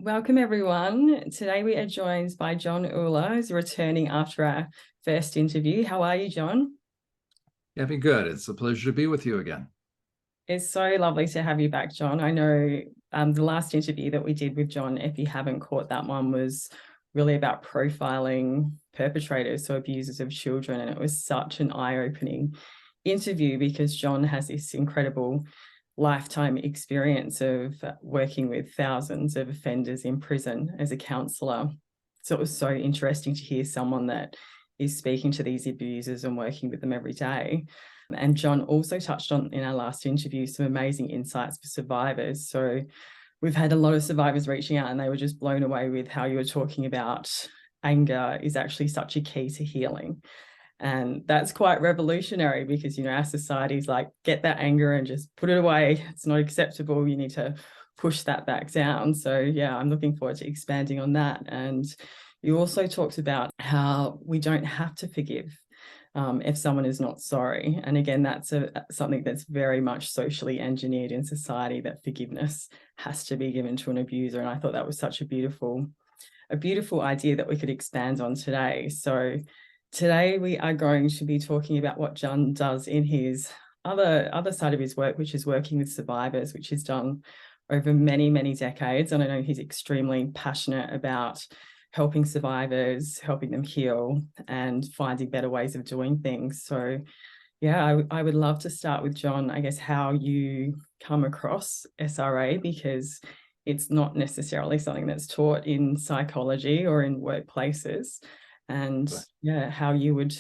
Welcome, everyone. Today we are joined by Jon Uhler, who's returning after our first interview. How are you, Jon? Gabbi, good. It's a pleasure to be with you again. It's so lovely to have you back, Jon. I know the last interview that we did with Jon, if you haven't caught that one, was really about profiling perpetrators, so abusers of children. And it was such an eye-opening interview because Jon has this incredible lifetime experience of working with thousands of offenders in prison as a counsellor. So it was so interesting to hear someone that is speaking to these abusers and working with them every day. And Jon also touched on in our last interview some amazing insights for survivors. So we've had a lot of survivors reaching out and they were just blown away with how you were talking about anger is actually such a key to healing. And that's quite revolutionary because, our society's like, get that anger and just put it away. It's not acceptable. You need to push that back down. So, yeah, I'm looking forward to expanding on that. And you also talked about how we don't have to forgive if someone is not sorry. And again, that's something that's very much socially engineered in society, that forgiveness has to be given to an abuser. And I thought that was such a beautiful idea that we could expand on today. So today we are going to be talking about what Jon does in his other side of his work, which is working with survivors, which he's done over many, many decades. And I know he's extremely passionate about helping survivors, helping them heal and finding better ways of doing things. So yeah, I would love to start with Jon, I guess, how you come across SRA, because it's not necessarily something that's taught in psychology or in workplaces. And yeah, how you would,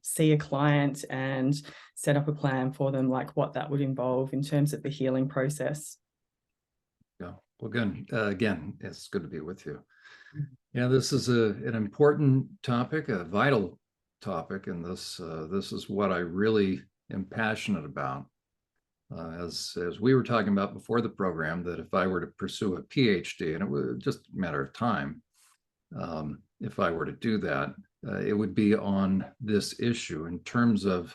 see a client and set up a plan for them, like what that would involve in terms of the healing process. Yeah. Well, again, it's good to be with you. Yeah, this is an important topic, a vital topic, and this is what I really am passionate about. As we were talking about before the program, that if I were to pursue a PhD, and it was just a matter of time, if I were to do that, it would be on this issue in terms of,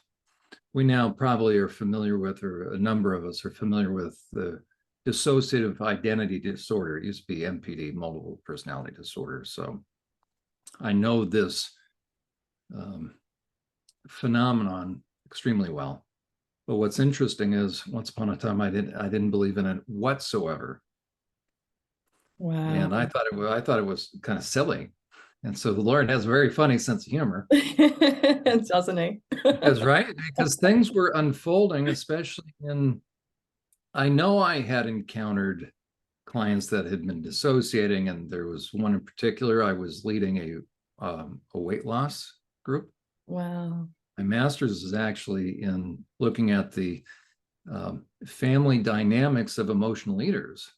we now probably are familiar with, or a number of us are familiar with, the dissociative identity disorder. It used to be MPD, multiple personality disorder. So I know this phenomenon extremely well. But what's interesting is, once upon a time, I didn't believe in it whatsoever. Wow. And I thought it was kind of silly. And so the Lord has a very funny sense of humor. Doesn't he? Because things were unfolding, especially I know I had encountered clients that had been dissociating, and there was one in particular. I was leading a weight loss group. Wow. My master's is actually in looking at the family dynamics of emotional eaters,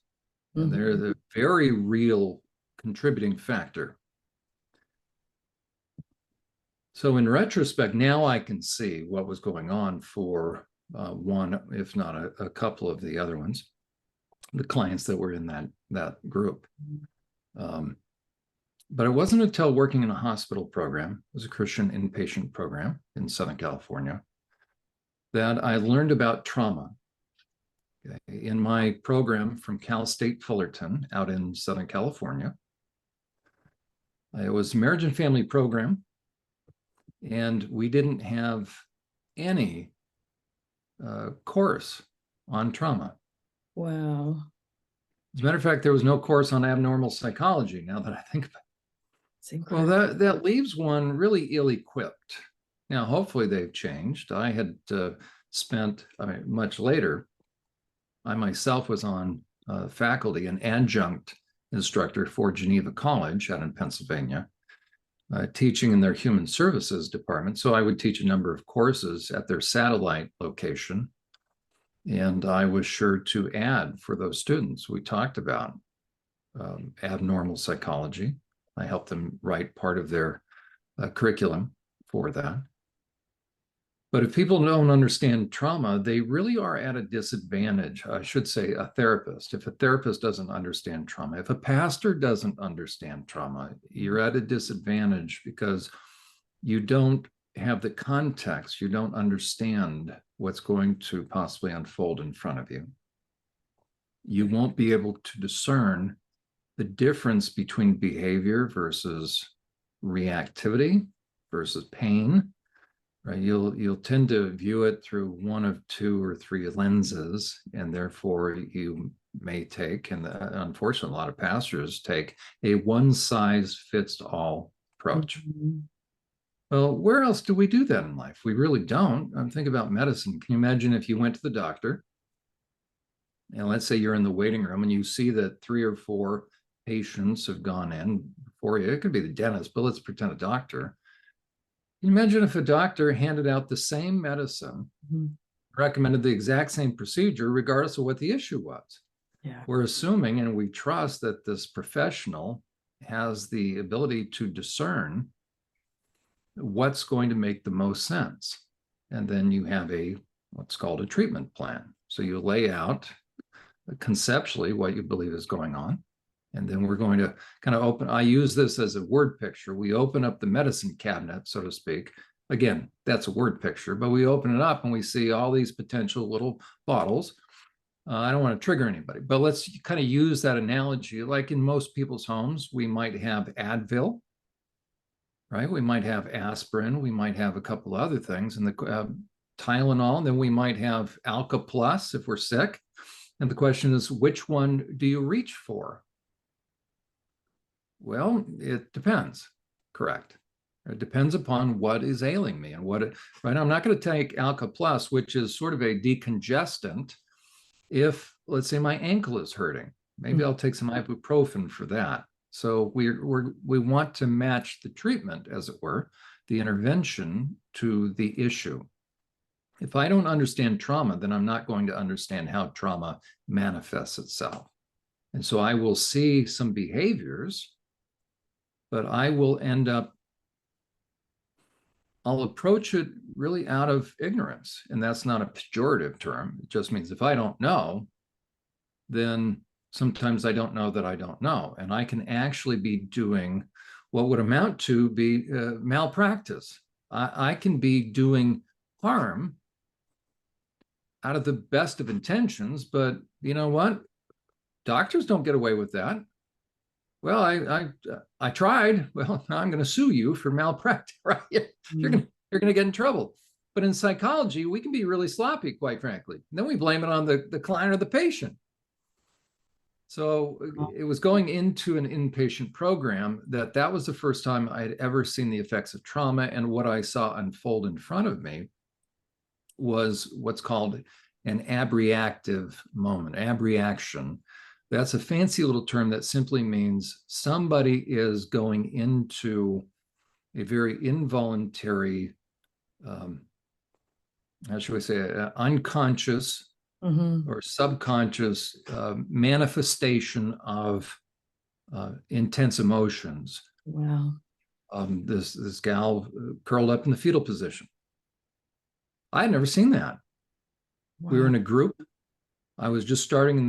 and they're the very real contributing factor. So in retrospect, now I can see what was going on for one, if not a couple of the other ones, the clients that were in that group. But it wasn't until working in a hospital program, it was a Christian inpatient program in Southern California, that I learned about trauma. In my program from Cal State Fullerton out in Southern California, it was a marriage and family program, and we didn't have any course on trauma. Wow. As a matter of fact, there was no course on abnormal psychology, now that I think about it. Well, that leaves one really ill-equipped. Now, hopefully they've changed. I had spent, much later, I myself was on faculty, an adjunct instructor for Geneva College out in Pennsylvania, teaching in their human services department. So I would teach a number of courses at their satellite location. And I was sure to add for those students, we talked about abnormal psychology. I helped them write part of their curriculum for that. But if people don't understand trauma, they really are at a disadvantage. I should say a therapist. If a therapist doesn't understand trauma, if a pastor doesn't understand trauma, you're at a disadvantage because you don't have the context. You don't understand what's going to possibly unfold in front of you. You won't be able to discern the difference between behavior versus reactivity versus pain, right? You'll tend to view it through one of two or three lenses, and therefore you may take, and unfortunately, a lot of pastors take a one size fits all approach. Mm-hmm. Well, where else do we do that in life? We really don't. I'm thinking about medicine. Can you imagine if you went to the doctor, and let's say you're in the waiting room and you see that 3 or 4 patients have gone in before you? It could be the dentist, but let's pretend a doctor. Can you imagine if a doctor handed out the same medicine, Mm-hmm. recommended the exact same procedure, regardless of what the issue was? Yeah. We're assuming and we trust that this professional has the ability to discern what's going to make the most sense. And then you have what's called a treatment plan. So you lay out conceptually what you believe is going on. And then we're going to kind of I use this as a word picture. We open up the medicine cabinet, so to speak. Again, that's a word picture, but we open it up and we see all these potential little bottles. I don't want to trigger anybody, but let's kind of use that analogy. Like in most people's homes, we might have Advil, right? We might have aspirin. We might have a couple other things, and the Tylenol. And then we might have Alka Plus if we're sick. And the question is, which one do you reach for? Well, it depends. Correct. It depends upon what is ailing me and right? I'm not going to take Alka Plus, which is sort of a decongestant, if, let's say, my ankle is hurting. Maybe I'll take some ibuprofen for that. So we want to match the treatment, as it were, the intervention to the issue. If I don't understand trauma, then I'm not going to understand how trauma manifests itself. And so I will see some behaviors, but I'll approach it really out of ignorance. And that's not a pejorative term. It just means if I don't know, then sometimes I don't know that I don't know. And I can actually be doing what would amount to be malpractice. I can be doing harm out of the best of intentions, but you know what? Doctors don't get away with that. Well, I tried. Well, now I'm going to sue you for malpractice, right? You're going to get in trouble. But in psychology, we can be really sloppy, quite frankly. And then we blame it on the client or the patient. So it was going into an inpatient program that was the first time I had ever seen the effects of trauma. And what I saw unfold in front of me was what's called an abreactive moment, abreaction. That's a fancy little term that simply means somebody is going into a very involuntary, how should we say, unconscious or subconscious manifestation of intense emotions. Wow. This gal curled up in the fetal position. I had never seen that. Wow. We were in a group. I was just starting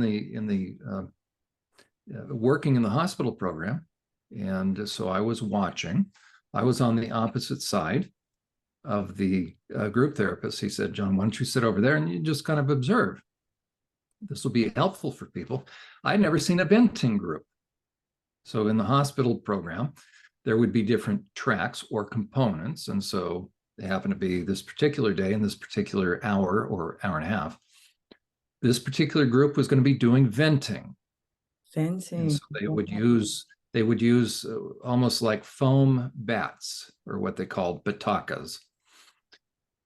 working in the hospital program, and so I was watching. I was on the opposite side of the group therapist. He said, "Jon, why don't you sit over there and you just kind of observe? This will be helpful for people." I'd never seen a venting group. So in the hospital program, there would be different tracks or components, and so they happen to be this particular day in this particular hour or hour and a half. This particular group was going to be doing venting. Venting. And so they would use almost like foam bats, or what they called batakas.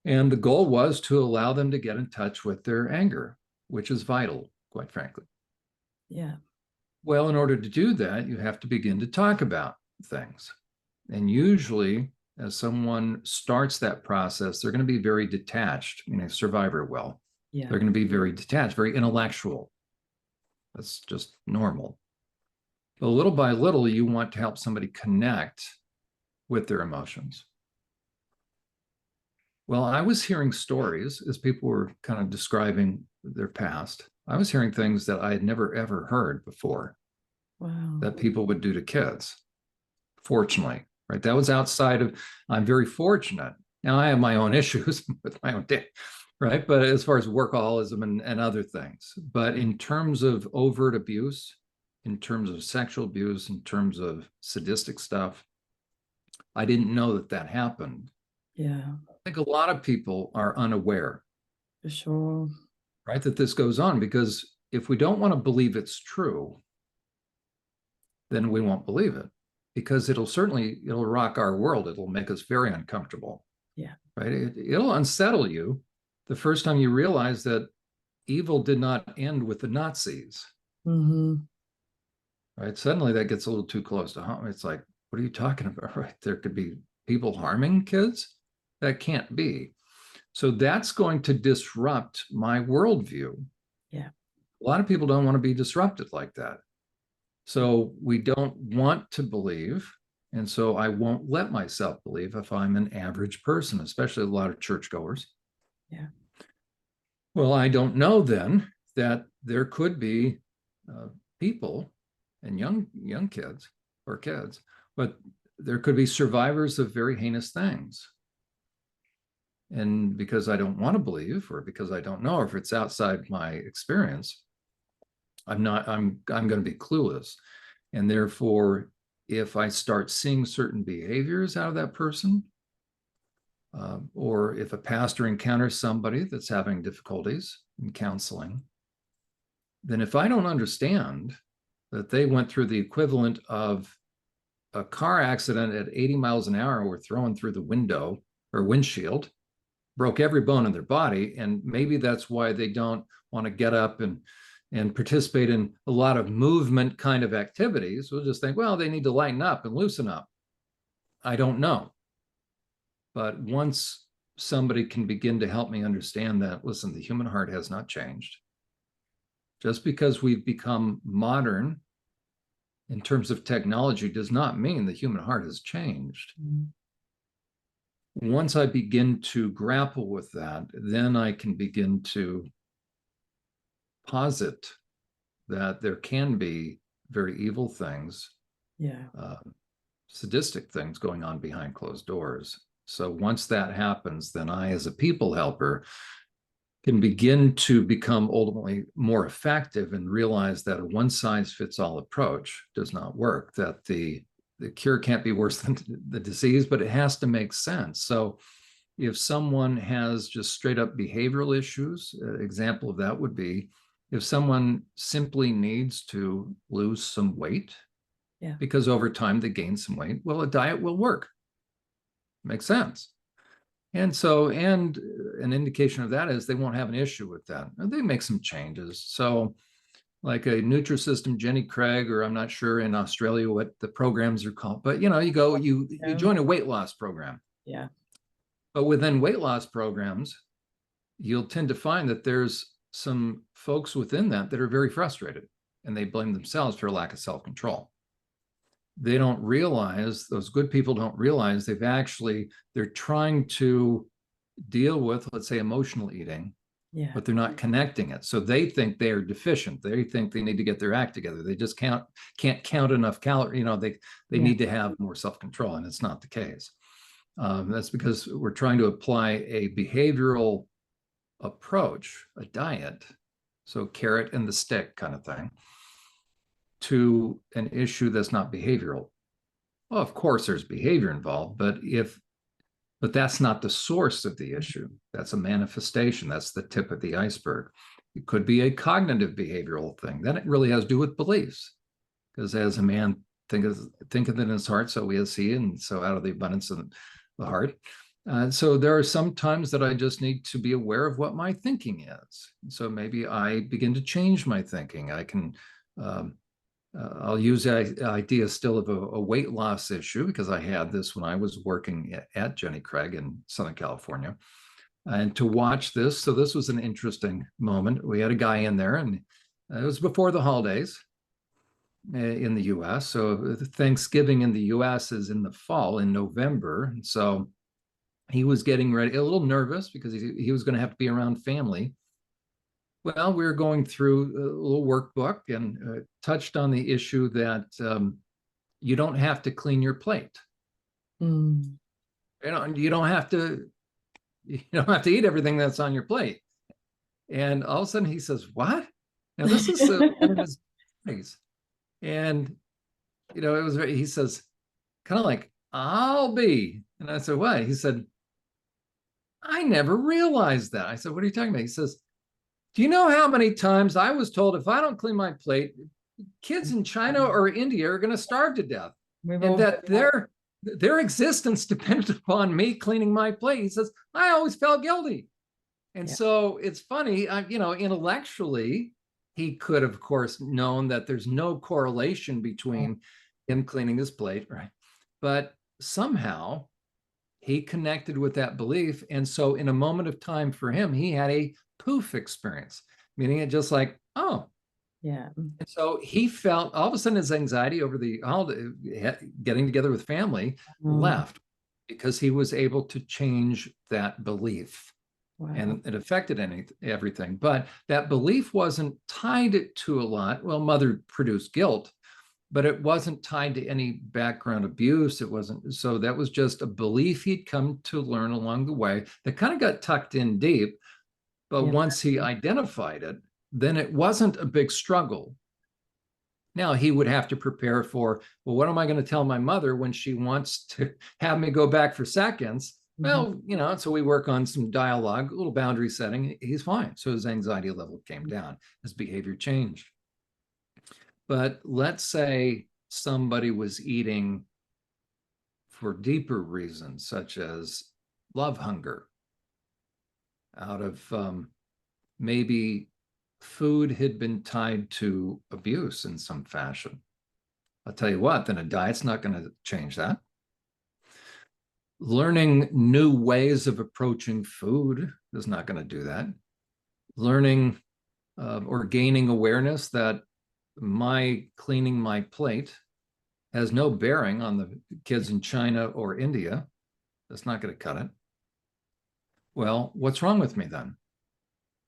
And the goal was to allow them to get in touch with their anger, which is vital, quite frankly. Yeah. Well, in order to do that, you have to begin to talk about things. And usually, as someone starts that process, they're going to be very detached. Survivor will. Yeah. They're going to be very detached, very intellectual. That's just normal. But little by little, you want to help somebody connect with their emotions. Well, I was hearing stories as people were kind of describing their past. I was hearing things that I had never, ever heard before. Wow. That people would do to kids. Fortunately, right? That was outside of, I'm very fortunate. Now, I have my own issues with my own day, right? But as far as workaholism and other things, but in terms of overt abuse, in terms of sexual abuse, in terms of sadistic stuff. I didn't know that that happened. Yeah. I think a lot of people are unaware, For sure. right, that this goes on, because if we don't want to believe it's true, then we won't believe it, because it'll rock our world. It'll make us very uncomfortable. Yeah. Right. It'll unsettle you the first time you realize that evil did not end with the Nazis. Mm-hmm. Right. Suddenly that gets a little too close to home. It's like, what are you talking about? Right. There could be people harming kids. That can't be. So that's going to disrupt my worldview. Yeah. A lot of people don't want to be disrupted like that. So we don't want to believe. And so I won't let myself believe if I'm an average person, especially a lot of churchgoers. Yeah. Well, I don't know then that there could be people and young kids or kids, but there could be survivors of very heinous things. And because I don't want to believe, or because I don't know, or if it's outside my experience, I'm going to be clueless. And therefore, if I start seeing certain behaviors out of that person, or if a pastor encounters somebody that's having difficulties in counseling, then if I don't understand that they went through the equivalent of a car accident at 80 miles an hour, were thrown through the window or windshield, broke every bone in their body, and maybe that's why they don't want to get up and participate in a lot of movement kind of activities. We'll just think, well, they need to lighten up and loosen up. I don't know. But once somebody can begin to help me understand that, listen, the human heart has not changed. Just because we've become modern in terms of technology does not mean the human heart has changed. Once I begin to grapple with that, then I can begin to posit that there can be very evil things, sadistic things going on behind closed doors. So once that happens, then I, as a people helper, can begin to become ultimately more effective and realize that a one-size-fits-all approach does not work, that the cure can't be worse than the disease, but it has to make sense. So if someone has just straight up behavioral issues, an example of that would be if someone simply needs to lose some weight, because over time they gain some weight, well, a diet will work. Makes sense. And so, and an indication of that is they won't have an issue with that. They make some changes. So like a Nutrisystem, Jenny Craig, or I'm not sure in Australia what the programs are called, but you go, you join a weight loss program. Yeah. But within weight loss programs, you'll tend to find that there's some folks within that are very frustrated, and they blame themselves for a lack of self-control. They don't realize, those good people don't realize they're trying to deal with, let's say, emotional eating, but they're not connecting it. So they think they are deficient. They think they need to get their act together. They just can't count enough calories. They need to have more self-control, and it's not the case. That's because we're trying to apply a behavioral approach, a diet, so carrot and the stick kind of thing, to an issue that's not behavioral. Well, of course there's behavior involved, but that's not the source of the issue. That's a manifestation. That's the tip of the iceberg. It could be a cognitive behavioral thing. Then it really has to do with beliefs, because as a man thinketh in his heart, so is he, and so out of the abundance of the heart. So there are some times that I just need to be aware of what my thinking is. So maybe I begin to change my thinking. I can, I'll use the idea still of a weight loss issue, because I had this when I was working at Jenny Craig in Southern California. And to watch this, so this was an interesting moment. We had a guy in there, and it was before the holidays in the US. So Thanksgiving in the US is in the fall, in November. And so he was getting ready, a little nervous, because he was going to have to be around family. Well, we were going through a little workbook, and touched on the issue that you don't have to clean your plate. You don't have to eat everything that's on your plate. And all of a sudden he says, "What?" Now this is in his 20s. And, it was he says, kind of like, I'll be. And I said, what? He said, I never realized that. I said, what are you talking about? He says, do you know how many times I was told if I don't clean my plate, kids in China or India are going to starve to death, and that their existence depended upon me cleaning my plate. He says, I always felt guilty. And so it's funny, intellectually, he could, of course, known that there's no correlation between him cleaning his plate, right? But somehow he connected with that belief. And so in a moment of time for him, he had a poof experience, meaning it just like, oh. Yeah. And so he felt all of a sudden his anxiety over the getting together with family left, because he was able to change that belief. Wow. And it affected everything. But that belief wasn't tied to a lot. Well, mother produced guilt, but it wasn't tied to any background abuse. It wasn't. So that was just a belief he'd come to learn along the way that kind of got tucked in deep. But once he identified it, then it wasn't a big struggle. Now he would have to prepare for, well, what am I going to tell my mother when she wants to have me go back for seconds? Well, so we work on some dialogue, a little boundary setting. He's fine. So his anxiety level came down, his behavior changed. But let's say somebody was eating for deeper reasons, such as love hunger, out of maybe food had been tied to abuse in some fashion. I'll tell you what, then a diet's not going to change that. Learning new ways of approaching food is not going to do that. Learning or gaining awareness that my cleaning my plate has no bearing on the kids in China or India, that's not going to cut it. Well, what's wrong with me then?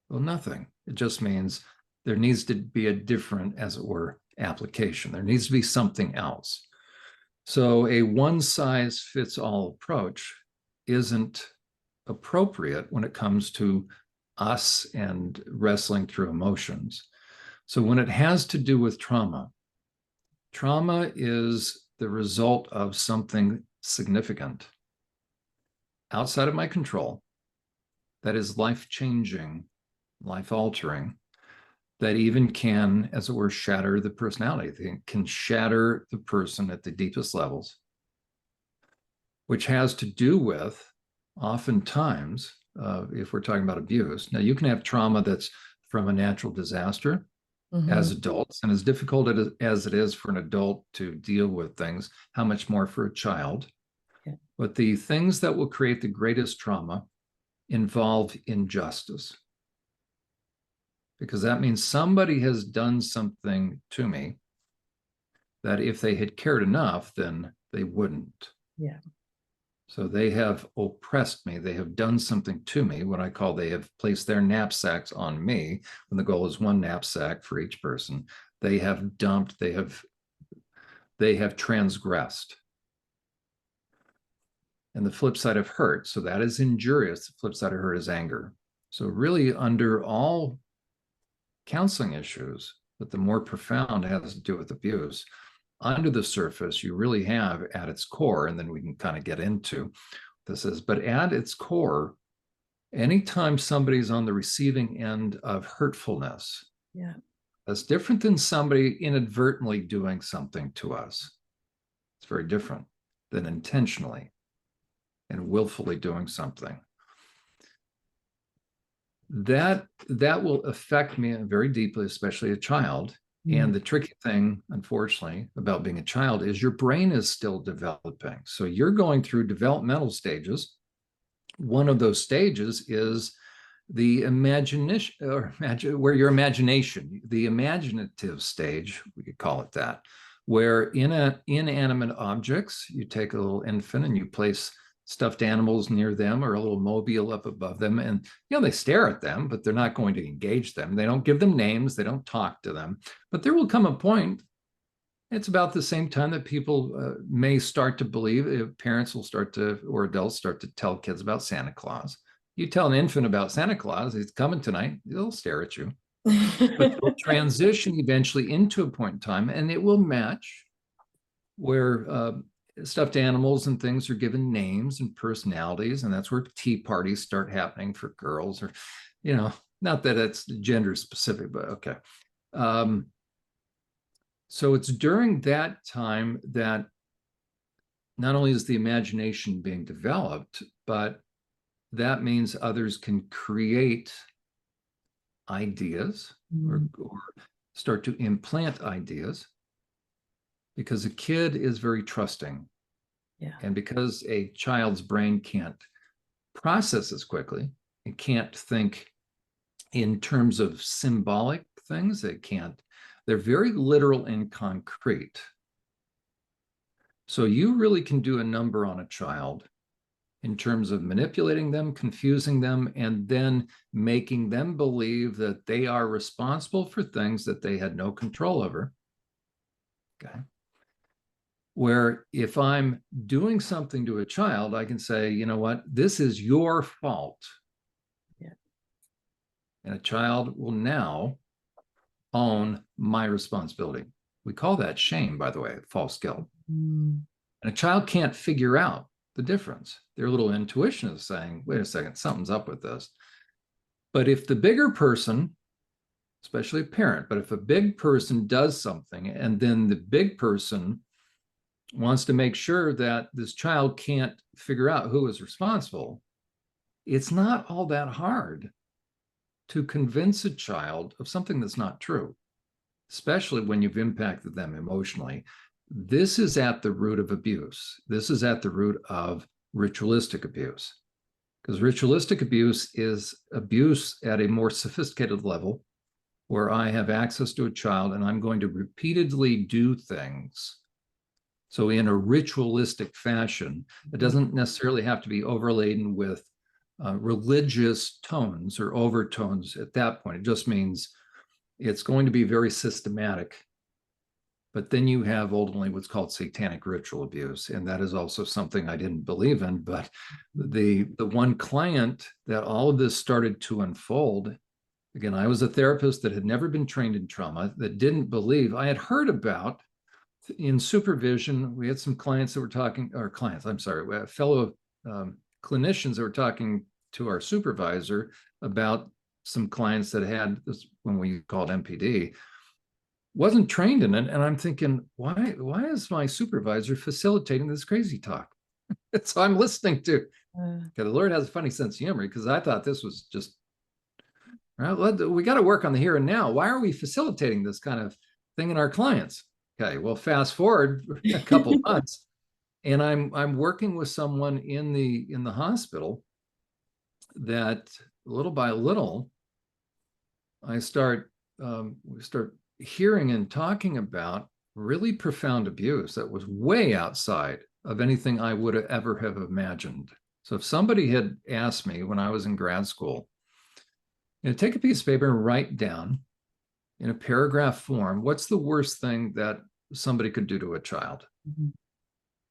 Well, nothing. It just means there needs to be a different, as it were, application. There needs to be something else. So a one-size-fits-all approach isn't appropriate when it comes to us and wrestling through emotions. So when it has to do with trauma, trauma is the result of something significant outside of my control that is life-changing, life-altering, that even can, as it were, shatter the personality. It can shatter the person at the deepest levels, which has to do with, oftentimes, if we're talking about abuse. Now, you can have trauma that's from a natural disaster as adults, and as difficult as it is for an adult to deal with things, how much more for a child. Yeah. But the things that will create the greatest trauma involve injustice, because that means somebody has done something to me that if they had cared enough, then they wouldn't. Yeah. So they have oppressed me. They have done something to me, what I call they have placed their knapsacks on me, when the goal is one knapsack for each person. They have dumped, they have transgressed. And the flip side of hurt, so that is injurious. The flip side of hurt is anger. So really, under all counseling issues, but the more profound has to do with abuse, under the surface, you really have at its core, and then we can kind of get into this is, but at its core, anytime somebody's on the receiving end of hurtfulness, that's different than somebody inadvertently doing something to us. It's very different than intentionally and willfully doing something. That will affect me very deeply, especially a child. And the tricky thing, unfortunately, about being a child is your brain is still developing. So you're going through developmental stages. One of those stages is the imagination, or where your imagination, the imaginative stage, we could call it that, where in inanimate objects, you take a little infant and you place stuffed animals near them or a little mobile up above them, and they stare at them, but they're not going to engage them. They don't give them names, they don't talk to them. But there will come a point, it's about the same time that people may start to believe, parents will start to, or adults start to tell kids about Santa Claus. You tell an infant about Santa Claus, he's coming tonight, they'll stare at you. But they'll transition eventually into a point in time, and it will match where stuffed animals and things are given names and personalities, and that's where tea parties start happening for girls, or, not that it's gender specific, but okay. So it's during that time that not only is the imagination being developed, but that means others can create ideas or start to implant ideas, because a kid is very trusting. Yeah. And because a child's brain can't process as quickly and can't think in terms of symbolic things, they're very literal and concrete. So you really can do a number on a child in terms of manipulating them, confusing them, and then making them believe that they are responsible for things that they had no control over. Okay. Where if I'm doing something to a child, I can say, you know what, this is your fault. Yeah. And a child will now own my responsibility. We call that shame, by the way, false guilt. And a child can't figure out the difference. Their little intuition is saying, wait a second, something's up with this. But if the bigger person, especially a parent, but if a big person does something and then the big person wants to make sure that this child can't figure out who is responsible, it's not all that hard to convince a child of something that's not true, especially when you've impacted them emotionally. This is at the root of abuse. This is at the root of ritualistic abuse, because ritualistic abuse is abuse at a more sophisticated level, where I have access to a child and I'm going to repeatedly do things. So in a ritualistic fashion, it doesn't necessarily have to be overladen with religious tones or overtones at that point. It just means it's going to be very systematic. But then you have ultimately what's called satanic ritual abuse. And that is also something I didn't believe in. But the one client that all of this started to unfold, again, I was a therapist that had never been trained in trauma, that didn't believe. I had heard about in supervision, we had some clients that were talking, or clients, I'm sorry, we had fellow clinicians that were talking to our supervisor about some clients that had this, when we called MPD, wasn't trained in it. And I'm thinking, why is my supervisor facilitating this crazy talk? So I'm listening to, okay, the Lord has a funny sense of humor, because I thought this was just, we got to work on the here and now. Why are we facilitating this kind of thing in our clients? Okay, well, fast forward a couple months, and I'm working with someone in the hospital that little by little, we start hearing and talking about really profound abuse that was way outside of anything I would have ever have imagined. So if somebody had asked me when I was in grad school, take a piece of paper and write down in a paragraph form, what's the worst thing that somebody could do to a child?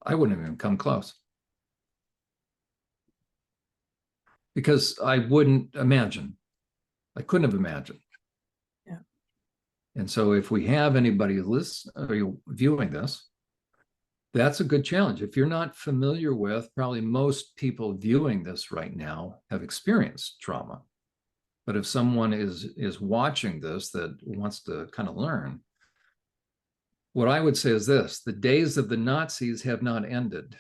I wouldn't even come close, because I wouldn't imagine. I couldn't have imagined. Yeah. And so if we have anybody listening or viewing this, that's a good challenge. If you're not familiar with, probably most people viewing this right now have experienced trauma. But if someone is watching this that wants to kind of learn, what I would say is this: the days of the Nazis have not ended.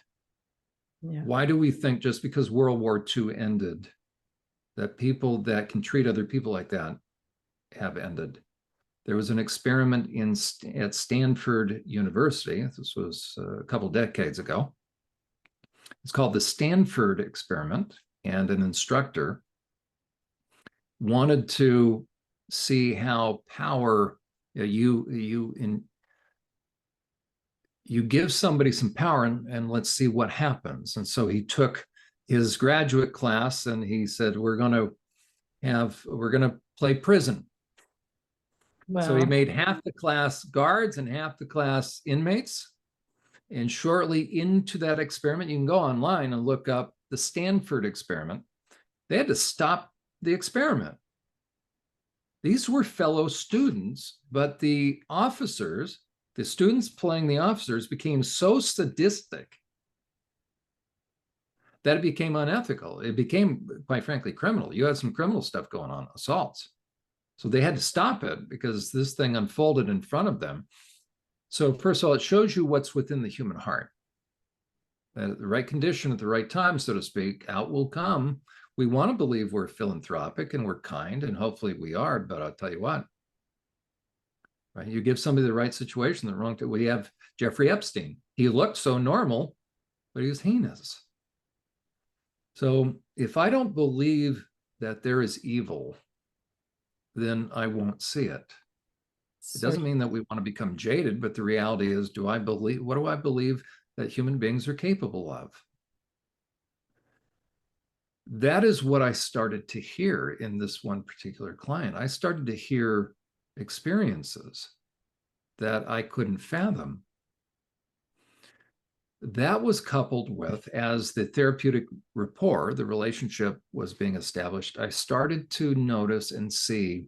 Yeah. Why do we think just because World War II ended, that people that can treat other people like that have ended? There was an experiment at Stanford University. This was a couple decades ago. It's called the Stanford experiment, and an instructor wanted to see how power, you give somebody some power and let's see what happens. And so he took his graduate class and he said, we're going to play prison. Wow. So he made half the class guards and half the class inmates. And shortly into that experiment, you can go online and look up the Stanford experiment. They had to stop the experiment These were fellow students, but the officers, the students playing the officers, became so sadistic that it became unethical. It became, quite frankly, criminal. You had some criminal stuff going on, assaults. So they had to stop it because this thing unfolded in front of them. So, first of all, it shows you what's within the human heart. At the right condition at the right time, so to speak, out will come. We want to believe we're philanthropic and we're kind, and hopefully we are, but I'll tell you what, right? You give somebody the right situation, the wrong. We have Jeffrey Epstein. He looked so normal, but he was heinous. So if I don't believe that there is evil, then I won't see it. It doesn't mean that we want to become jaded, but the reality is, what do I believe that human beings are capable of? That is what I started to hear in this one particular client. I started to hear experiences that I couldn't fathom. That was coupled with, as the therapeutic rapport, the relationship was being established, I started to notice and see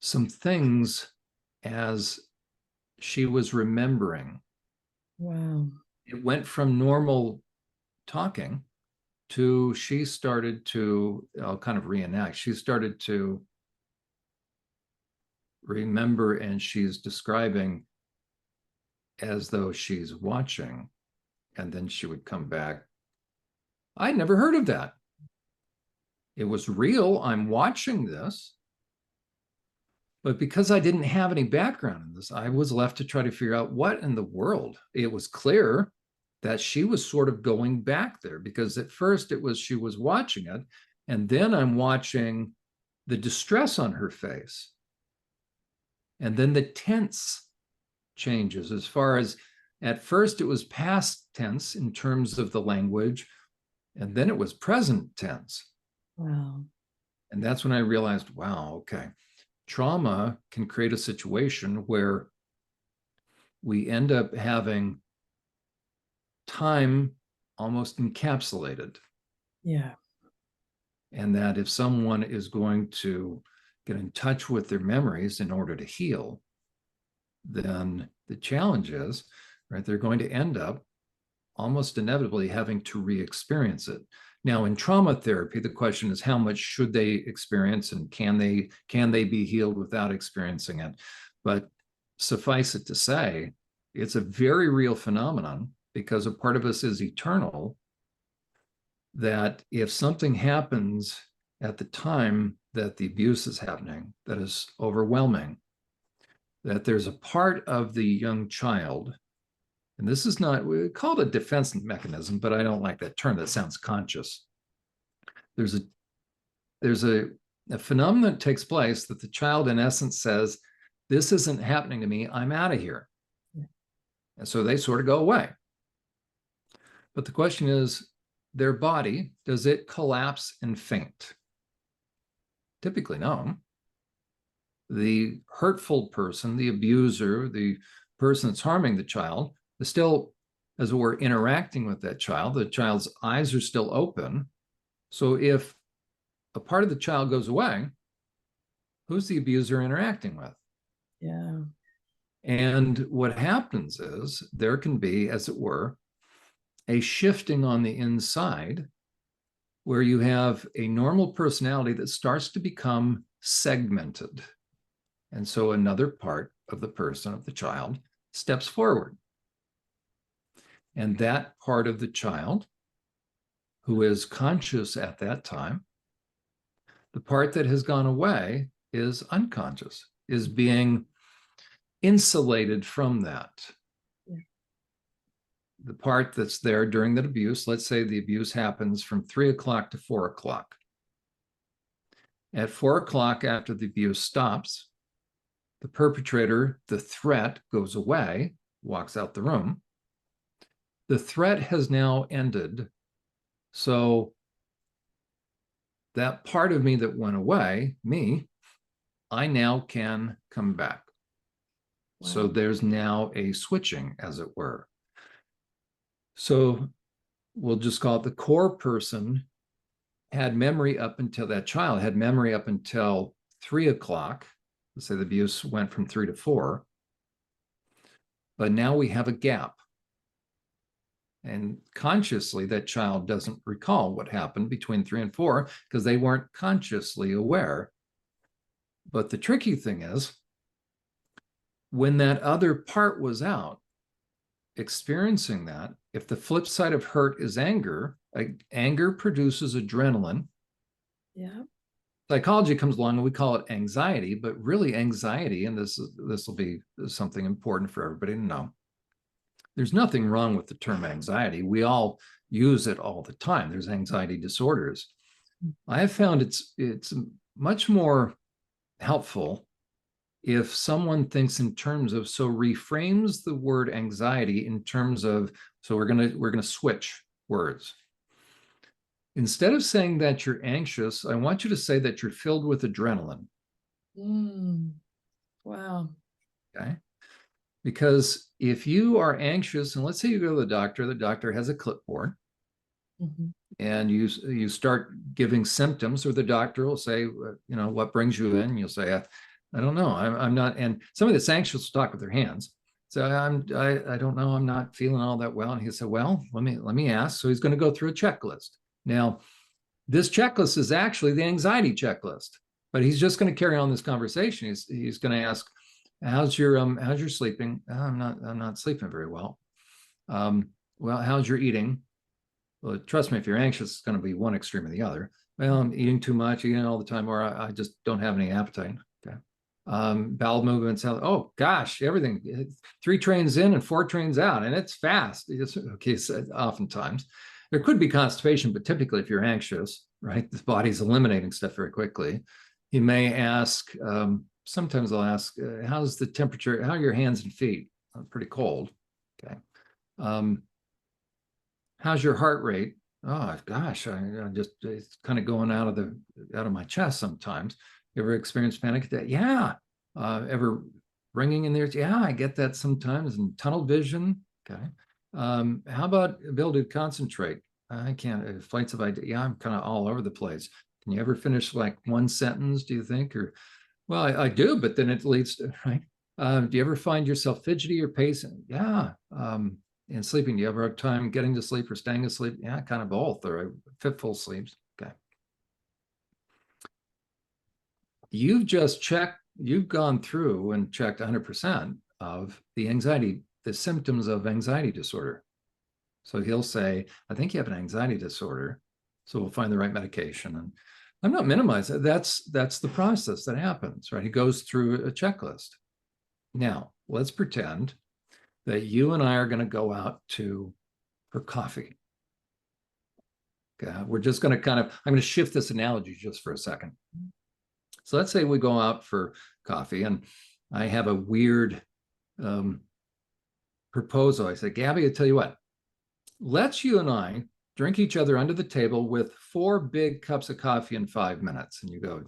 some things as she was remembering. Wow. It went from normal talking to she started to, I'll kind of reenact, she started to remember, and she's describing as though she's watching. And then she would come back. I'd never heard of that. It was real. I'm watching this. But because I didn't have any background in this, I was left to try to figure out what in the world. It was clear that she was sort of going back there, because at first it was she was watching it. And then I'm watching the distress on her face. And then the tense changes, as far as at first it was past tense in terms of the language, and then it was present tense. Wow. And that's when I realized, wow, okay, trauma can create a situation where we end up having time almost encapsulated. Yeah. And that if someone is going to get in touch with their memories in order to heal, then the challenge is, right, they're going to end up almost inevitably having to re-experience it. Now, in trauma therapy, the question is, how much should they experience, and can they be healed without experiencing it? But suffice it to say, it's a very real phenomenon, because a part of us is eternal, that if something happens at the time that the abuse is happening that is overwhelming, that there's a part of the young child, and this is not, we call it a defense mechanism, but I don't like that term. That sounds conscious. There's a phenomenon that takes place that the child, in essence, says, this isn't happening to me, I'm out of here. And so they sort of go away. But the question is, their body, does it collapse and faint? Typically, no. The hurtful person, the abuser, the person that's harming the child, is still, as it were, interacting with that child. The child's eyes are still open. So if a part of the child goes away, who's the abuser interacting with? Yeah. And what happens is there can be, as it were, a shifting on the inside, where you have a normal personality that starts to become segmented. And so another part of the person, of the child, steps forward. And that part of the child, who is conscious at that time, the part that has gone away is unconscious, is being insulated from that. Yeah. The part that's there during that abuse, let's say the abuse happens from 3 o'clock to 4 o'clock. At 4 o'clock, after the abuse stops, the perpetrator, the threat, goes away, walks out the room. The threat has now ended. So that part of me that went away, me, I now can come back. Wow. So there's now a switching, as it were. So we'll just call it the core person had memory up until that child had memory up until 3 o'clock. Let's say the abuse went from 3 to 4. But now we have a gap. And consciously, that child doesn't recall what happened between 3 and 4 because they weren't consciously aware. But the tricky thing is, when that other part was out, experiencing that, if the flip side of hurt is anger, anger produces adrenaline. Yeah. Psychology comes along and we call it anxiety, but really anxiety, and this will be something important for everybody to know. There's nothing wrong with the term anxiety. We all use it all the time. There's anxiety disorders. I have found it's much more helpful if someone thinks in terms of, so reframes the word anxiety in terms of, so we're gonna switch words. Instead of saying that you're anxious, I want you to say that you're filled with adrenaline. Wow. Okay. Because if you are anxious, and let's say you go to the doctor has a clipboard, and you start giving symptoms, or the doctor will say, what brings you in? You'll say, I don't know. I'm not. And somebody that's anxious will talk with their hands. So I don't know. I'm not feeling all that well. And he said, well, let me ask. So he's going to go through a checklist. Now, this checklist is actually the anxiety checklist, but he's just going to carry on this conversation. He's going to ask, how's your sleeping? I'm not sleeping very well. Well, how's your eating? Well, trust me, if you're anxious, it's going to be one extreme or the other. Well, I'm eating too much, eating all the time, or I just don't have any appetite. Okay. Bowel movements. Oh gosh, everything. 3 trains in and 4 trains out, and it's fast. Okay. So oftentimes there could be constipation, but typically if you're anxious, right, the body's eliminating stuff very quickly. He may ask, sometimes I'll ask, how's the temperature? How are your hands and feet? Pretty cold. Okay. How's your heart rate? Oh gosh, I just, it's kind of going out of my chest sometimes. You ever experience panic attack? Yeah. Ever ringing in the ears? Yeah, I get that sometimes. And tunnel vision. Okay. How about ability to concentrate? I can't. Flights of ideas. Yeah, I'm kind of all over the place. Can you ever finish like one sentence? Do you think? Or, well, I do, but then it leads to, right. Do you ever find yourself fidgety or pacing? Yeah. And sleeping, do you ever have time getting to sleep or staying asleep? Yeah, kind of both, or fitful sleeps. Okay. You've just checked, you've gone through and checked 100% of the anxiety, the symptoms of anxiety disorder. So he'll say, I think you have an anxiety disorder. So we'll find the right medication. And I'm not minimizing it. That's the process that happens, right? He goes through a checklist. Now, let's pretend that you and I are going to go out for coffee. Okay, we're just going to I'm going to shift this analogy just for a second. So let's say we go out for coffee, and I have a weird proposal. I say, Gabbi, I tell you what, let's you and I drink each other under the table with 4 big cups of coffee in 5 minutes. And you go,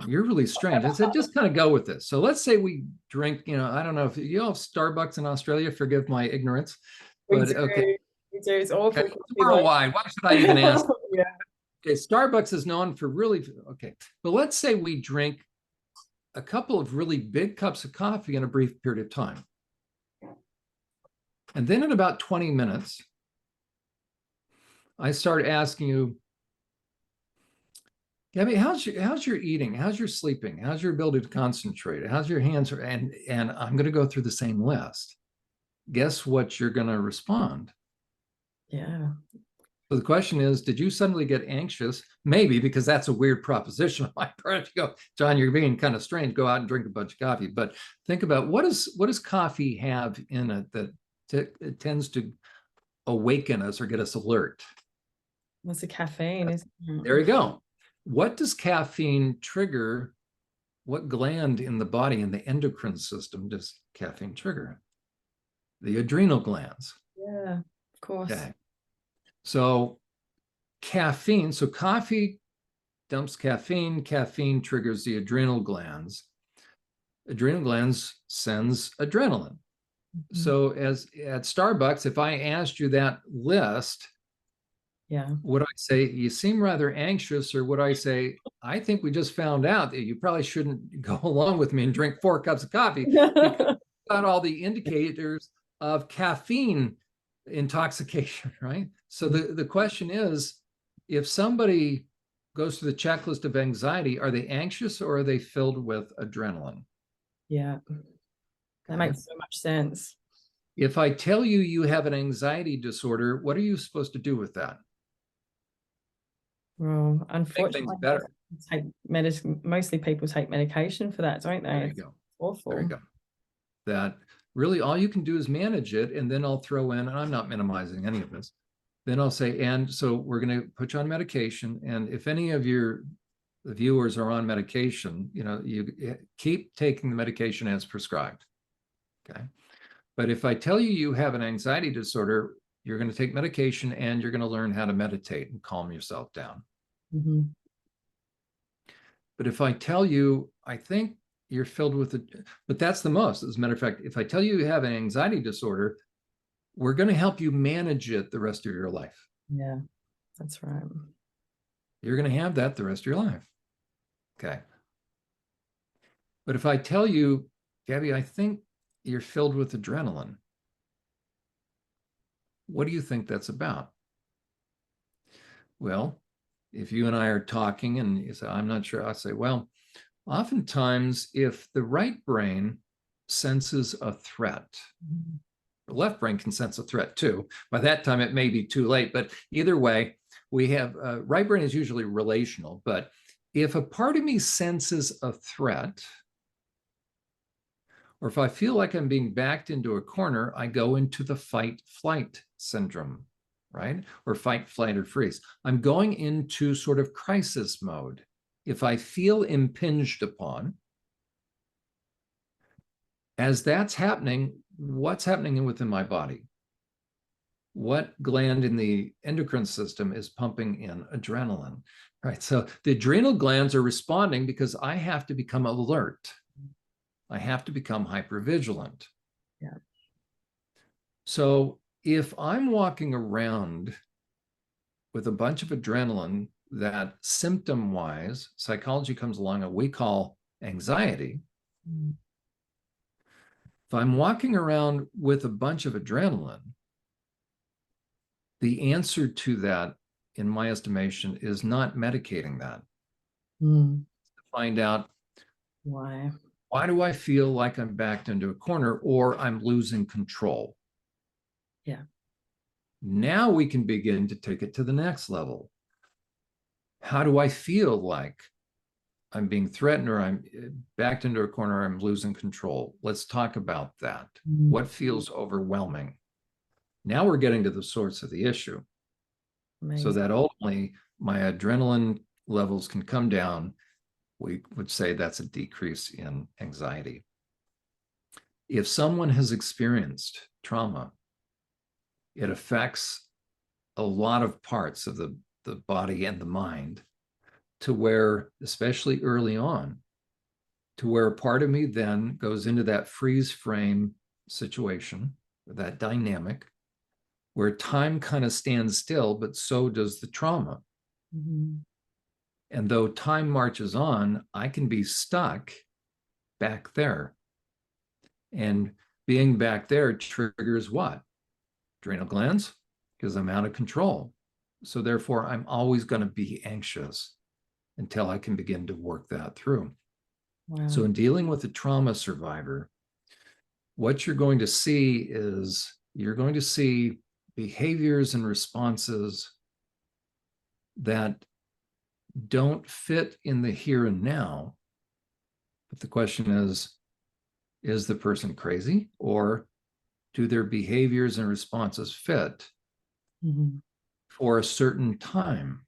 you're really strange. I said, just kind of go with this. So let's say we drink, I don't know if you all have Starbucks in Australia, forgive my ignorance, but okay. It's awful. Okay. Worldwide. Why should I even ask? Yeah. Okay, Starbucks is known for really, okay. But let's say we drink a couple of really big cups of coffee in a brief period of time. And then in about 20 minutes, I start asking you, Gabbi, how's your eating? How's your sleeping? How's your ability to concentrate? How's your hands? And I'm going to go through the same list. Guess what you're going to respond? Yeah. So the question is, did you suddenly get anxious? Maybe, because that's a weird proposition on my part. If you go, Jon, you're being kind of strange, go out and drink a bunch of coffee. But think about what does coffee have in it that it tends to awaken us or get us alert? What's the caffeine? There you go. What does caffeine trigger? What gland in the body, in the endocrine system, does caffeine trigger? The adrenal glands. Yeah, of course. Okay. So caffeine, so coffee dumps caffeine, caffeine triggers the adrenal glands. Adrenal glands sends adrenaline. So as at Starbucks, if I asked you that list, Yeah. Would I say, you seem rather anxious, or would I say, I think we just found out that you probably shouldn't go along with me and drink 4 cups of coffee because you've got all the indicators of caffeine intoxication, right? So the question is, if somebody goes through the checklist of anxiety, are they anxious or are they filled with adrenaline? Yeah. That Okay. makes so much sense. If I tell you you have an anxiety disorder, what are you supposed to do with that? Well, Make things unfortunately, better. mostly people take medication for that, don't There they? you It's go. There you awful. go. That really all you can do is manage it. And then I'll throw in, and I'm not minimizing any of this. Then I'll say, and so we're going to put you on medication. And if any of your viewers are on medication, you keep taking the medication as prescribed. Okay. But if I tell you you have an anxiety disorder, you're going to take medication and you're going to learn how to meditate and calm yourself down. Mm-hmm. But if I tell you, I think you're filled with it, but that's the most. As a matter of fact, if I tell you you have an anxiety disorder, we're going to help you manage it the rest of your life. Yeah, that's right. You're going to have that the rest of your life. Okay. But if I tell you, Gabbi, I think you're filled with adrenaline, what do you think that's about? Well, if you and I are talking and you say, I'm not sure, I say, well, oftentimes if the right brain senses a threat, the left brain can sense a threat too. By that time, it may be too late, but either way, we have right brain is usually relational. But if a part of me senses a threat, or if I feel like I'm being backed into a corner, I go into the fight flight syndrome, right? Or fight, flight, or freeze. I'm going into sort of crisis mode. If I feel impinged upon, as that's happening, what's happening within my body? What gland in the endocrine system is pumping in adrenaline, right? So the adrenal glands are responding because I have to become alert. I have to become hypervigilant. Yeah. So if I'm walking around with a bunch of adrenaline that symptom wise, psychology comes along and we call anxiety. Mm. If I'm walking around with a bunch of adrenaline, the answer to that, in my estimation, is not medicating that. Mm. Find out, Why? why do I feel like I'm backed into a corner or I'm losing control? Yeah. Now we can begin to take it to the next level. How do I feel like I'm being threatened or I'm backed into a corner, or I'm losing control? Let's talk about that. Mm. What feels overwhelming? Now we're getting to the source of the issue. So Amazing. that ultimately my adrenaline levels can come down. We would say that's a decrease in anxiety. If someone has experienced trauma, it affects a lot of parts of the body and the mind, to where, especially early on, to where a part of me then goes into that freeze frame situation, that dynamic, where time kind of stands still, but so does the trauma. Mm-hmm. And though time marches on, I can be stuck back there. And being back there triggers what? Adrenal glands, because I'm out of control. So therefore, I'm always going to be anxious until I can begin to work that through. Wow. So in dealing with a trauma survivor, what you're going to see is you're going to see behaviors and responses that don't fit in the here and now. But the question is the person crazy, or do their behaviors and responses fit Mm-hmm. for a certain time?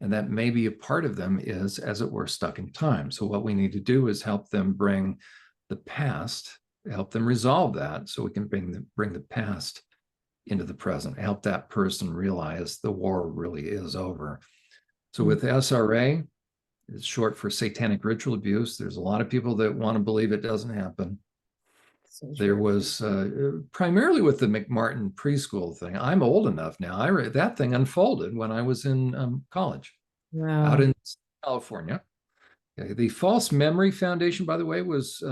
And that maybe a part of them is, as it were, stuck in time. So what we need to do is help them bring the past, help them resolve that, so we can bring the past into the present, help that person realize the war really is over. So with SRA, it's short for satanic ritual abuse. There's a lot of people that want to believe it doesn't happen. So There true. was primarily with the McMartin preschool thing. I'm old enough now. That thing unfolded when I was in college out Wow. in California. Okay. The False Memory Foundation, by the way, was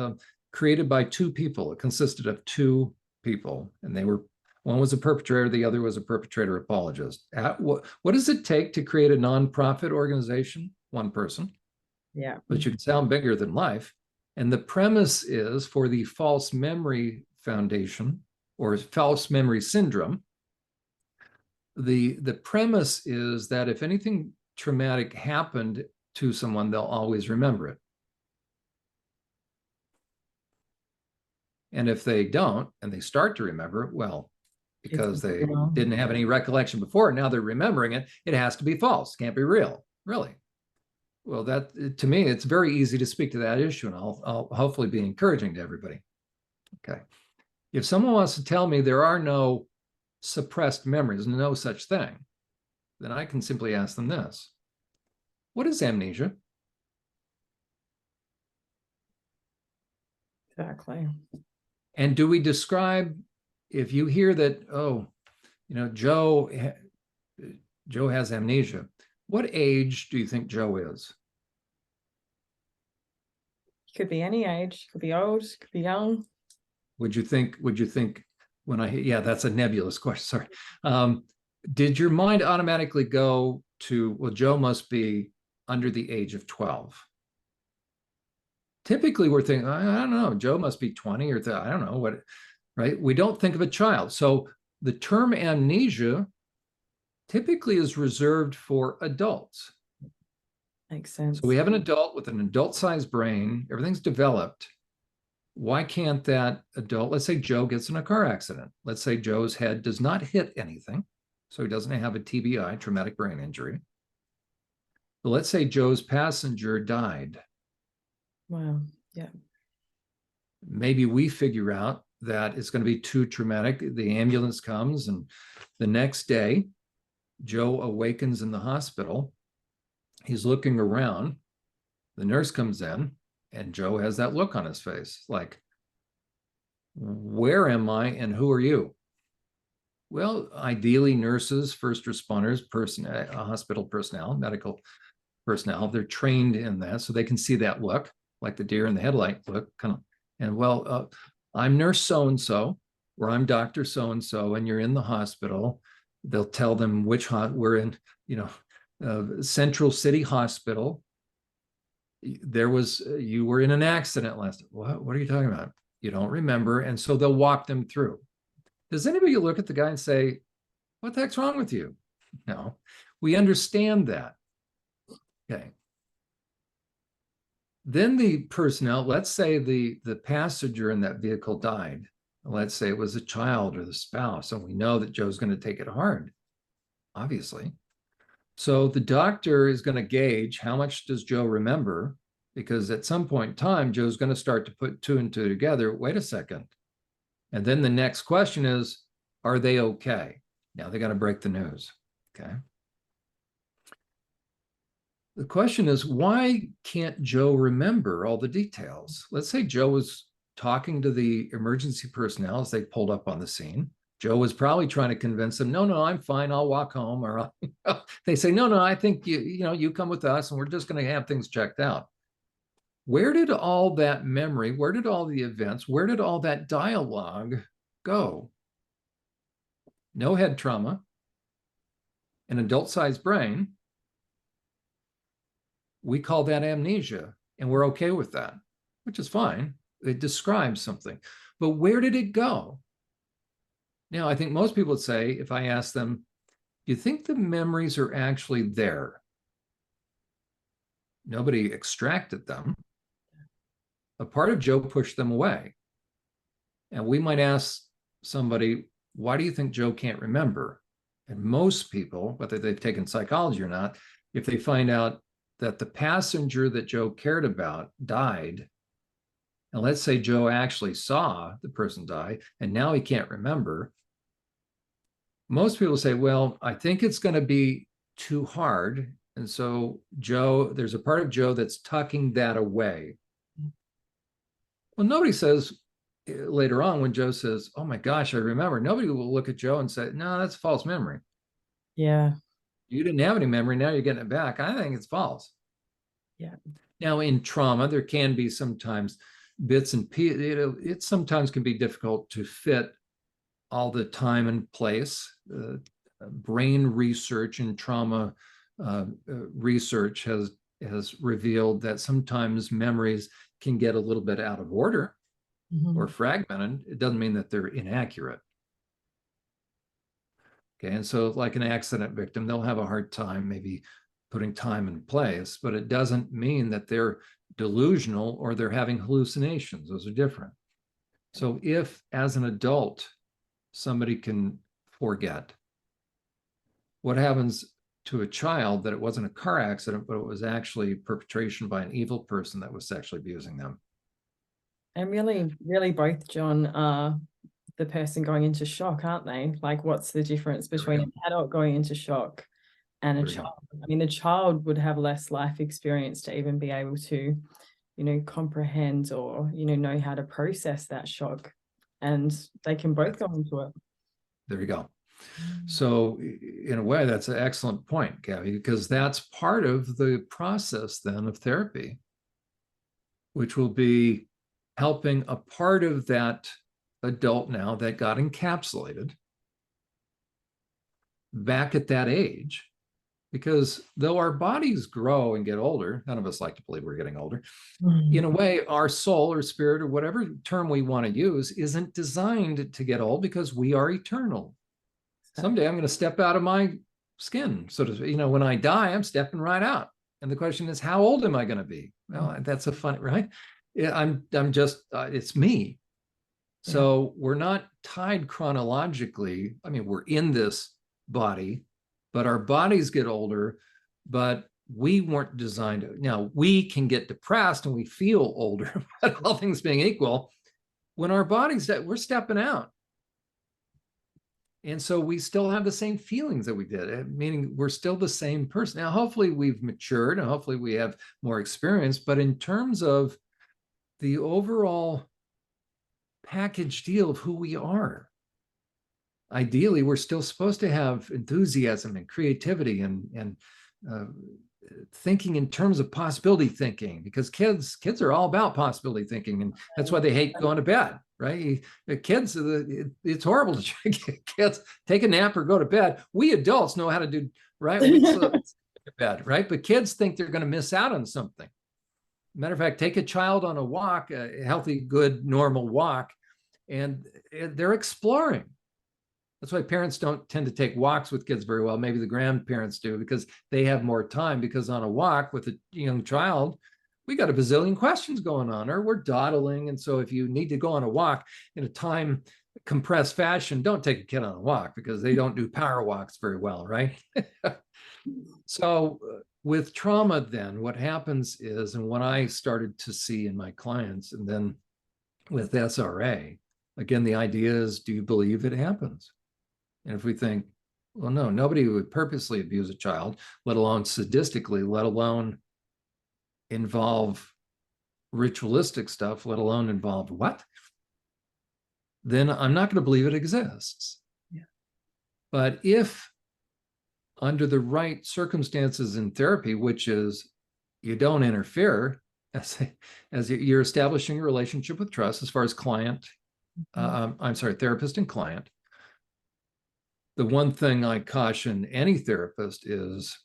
created by two people. It consisted of two people, and one was a perpetrator, the other was a perpetrator apologist. What does it take to create a nonprofit organization? One person, Yeah. but you can sound bigger than life. And the premise is for the False Memory Foundation or False Memory Syndrome. The premise is that if anything traumatic happened to someone, they'll always remember it. And if they don't, and they start to remember, well, It's because they real. didn't have any recollection before, now they're remembering it, it has to be false, can't be real, really. Well, that to me, it's very easy to speak to that issue, and I'll hopefully be encouraging to everybody. Okay. If someone wants to tell me there are no suppressed memories, no such thing, then I can simply ask them this. What is amnesia? Exactly. And do we describe, if you hear that, oh, Joe has amnesia, what age do you think Joe is? Could be any age, could be old, could be young. Would you think yeah, that's a nebulous question, sorry. Did your mind automatically go to, well, Joe must be under the age of 12? Typically we're thinking, I don't know, Joe must be 20 or I don't know what, right? We don't think of a child. So the term amnesia typically is reserved for adults. Makes sense. So we have an adult with an adult-sized brain, everything's developed. Why can't that adult, let's say Joe gets in a car accident. Let's say Joe's head does not hit anything, so he doesn't have a TBI, traumatic brain injury. But let's say Joe's passenger died. Wow. Yeah. Maybe we figure out that it's going to be too traumatic. The ambulance comes, and the next day, Joe awakens in the hospital. He's looking around. The nurse comes in, and Joe has that look on his face like, where am I and who are you? Well, ideally, nurses, first responders, hospital personnel, medical personnel, they're trained in that, so they can see that look, like the deer in the headlight look, kind of. And well, I'm nurse so and so, or I'm doctor so and so, and you're in the hospital. They'll tell them which we're in, Central City Hospital. You were in an accident last. What are you talking about? You don't remember, and so they'll walk them through. Does anybody look at the guy and say, what the heck's wrong with you? No, we understand that. Okay. Then the personnel, let's say the passenger in that vehicle died. Let's say it was a child or the spouse, and we know that Joe's going to take it hard, obviously. So the doctor is going to gauge how much does Joe remember, because at some point in time, Joe's going to start to put two and two together. Wait a second. And then the next question is, are they okay? Now they got to break the news. Okay. The question is, why can't Joe remember all the details? Let's say Joe was talking to the emergency personnel as they pulled up on the scene. Joe was probably trying to convince them, no, I'm fine, I'll walk home. Or they say, no, I think you come with us and we're just going to have things checked out. Where did all that memory, where did all the events, where did all that dialogue go? No head trauma, an adult-sized brain. We call that amnesia, and we're okay with that, which is fine. It describes something. But where did it go? Now, I think most people would say, if I ask them, do you think the memories are actually there? Nobody extracted them. A part of Joe pushed them away. And we might ask somebody, why do you think Joe can't remember? And most people, whether they've taken psychology or not, if they find out that the passenger that Joe cared about died, and let's say Joe actually saw the person die, and now he can't remember, most people say, well, I think it's going to be too hard. And so there's a part of Joe that's tucking that away. Well, nobody says later on, when Joe says, "Oh my gosh, I remember," nobody will look at Joe and say, "No, that's false memory. Yeah. You didn't have any memory. Now you're getting it back." I think it's false. Yeah. Now, in trauma, there can be sometimes bits and pieces. It sometimes can be difficult to fit all the time and place. Brain research and trauma research has revealed that sometimes memories can get a little bit out of order or fragmented. It doesn't mean that they're inaccurate. Okay, and so like an accident victim, they'll have a hard time maybe putting time in place, but it doesn't mean that they're delusional or they're having hallucinations. Those are different. So if as an adult somebody can forget, what happens to a child that it wasn't a car accident, but it was actually perpetration by an evil person that was sexually abusing them? And really, really both, John, are the person going into shock, aren't they? Like, what's the difference between an adult going into shock and a child? I mean, the child would have less life experience to even be able to, comprehend or, know how to process that shock. And they can both go into it. There you go. So in a way, that's an excellent point, Gabby, because that's part of the process then of therapy, which will be helping a part of that adult now that got encapsulated back at that age. Because though our bodies grow and get older, none of us like to believe we're getting older. In a way, our soul or spirit or whatever term we want to use isn't designed to get old because we are eternal. Someday I'm going to step out of my skin. So to, when I die, I'm stepping right out. And the question is, how old am I going to be? Well, that's a fun, right? Yeah, I'm just, it's me. So we're not tied chronologically. I mean, we're in this body, but our bodies get older, but we weren't designed to. Now, we can get depressed and we feel older, but all things being equal, when our bodies, we're stepping out. And so we still have the same feelings that we did, meaning we're still the same person. Now, hopefully we've matured and hopefully we have more experience, but in terms of the overall package deal of who we are, ideally, we're still supposed to have enthusiasm and creativity and thinking in terms of possibility thinking, because kids are all about possibility thinking, and that's why they hate going to bed, right? The kids, it's horrible to kids take a nap or go to bed. We adults know how to do right. We go to bed, right? But kids think they're going to miss out on something. Matter of fact, take a child on a walk, a healthy, good, normal walk, and they're exploring. That's why parents don't tend to take walks with kids very well. Maybe the grandparents do, because they have more time, because on a walk with a young child, we got a bazillion questions going on, or we're dawdling. And so if you need to go on a walk in a time compressed fashion, don't take a kid on a walk, because they don't do power walks very well, right? So with trauma, then what happens is, and what I started to see in my clients, and then with SRA, again, the idea is, do you believe it happens? And if we think, well, no, nobody would purposely abuse a child, let alone sadistically, let alone involve ritualistic stuff, let alone involve what? Then I'm not going to believe it exists. Yeah. But if under the right circumstances in therapy, which is you don't interfere, as you're establishing a relationship with trust as far as therapist and client. The one thing I caution any therapist is,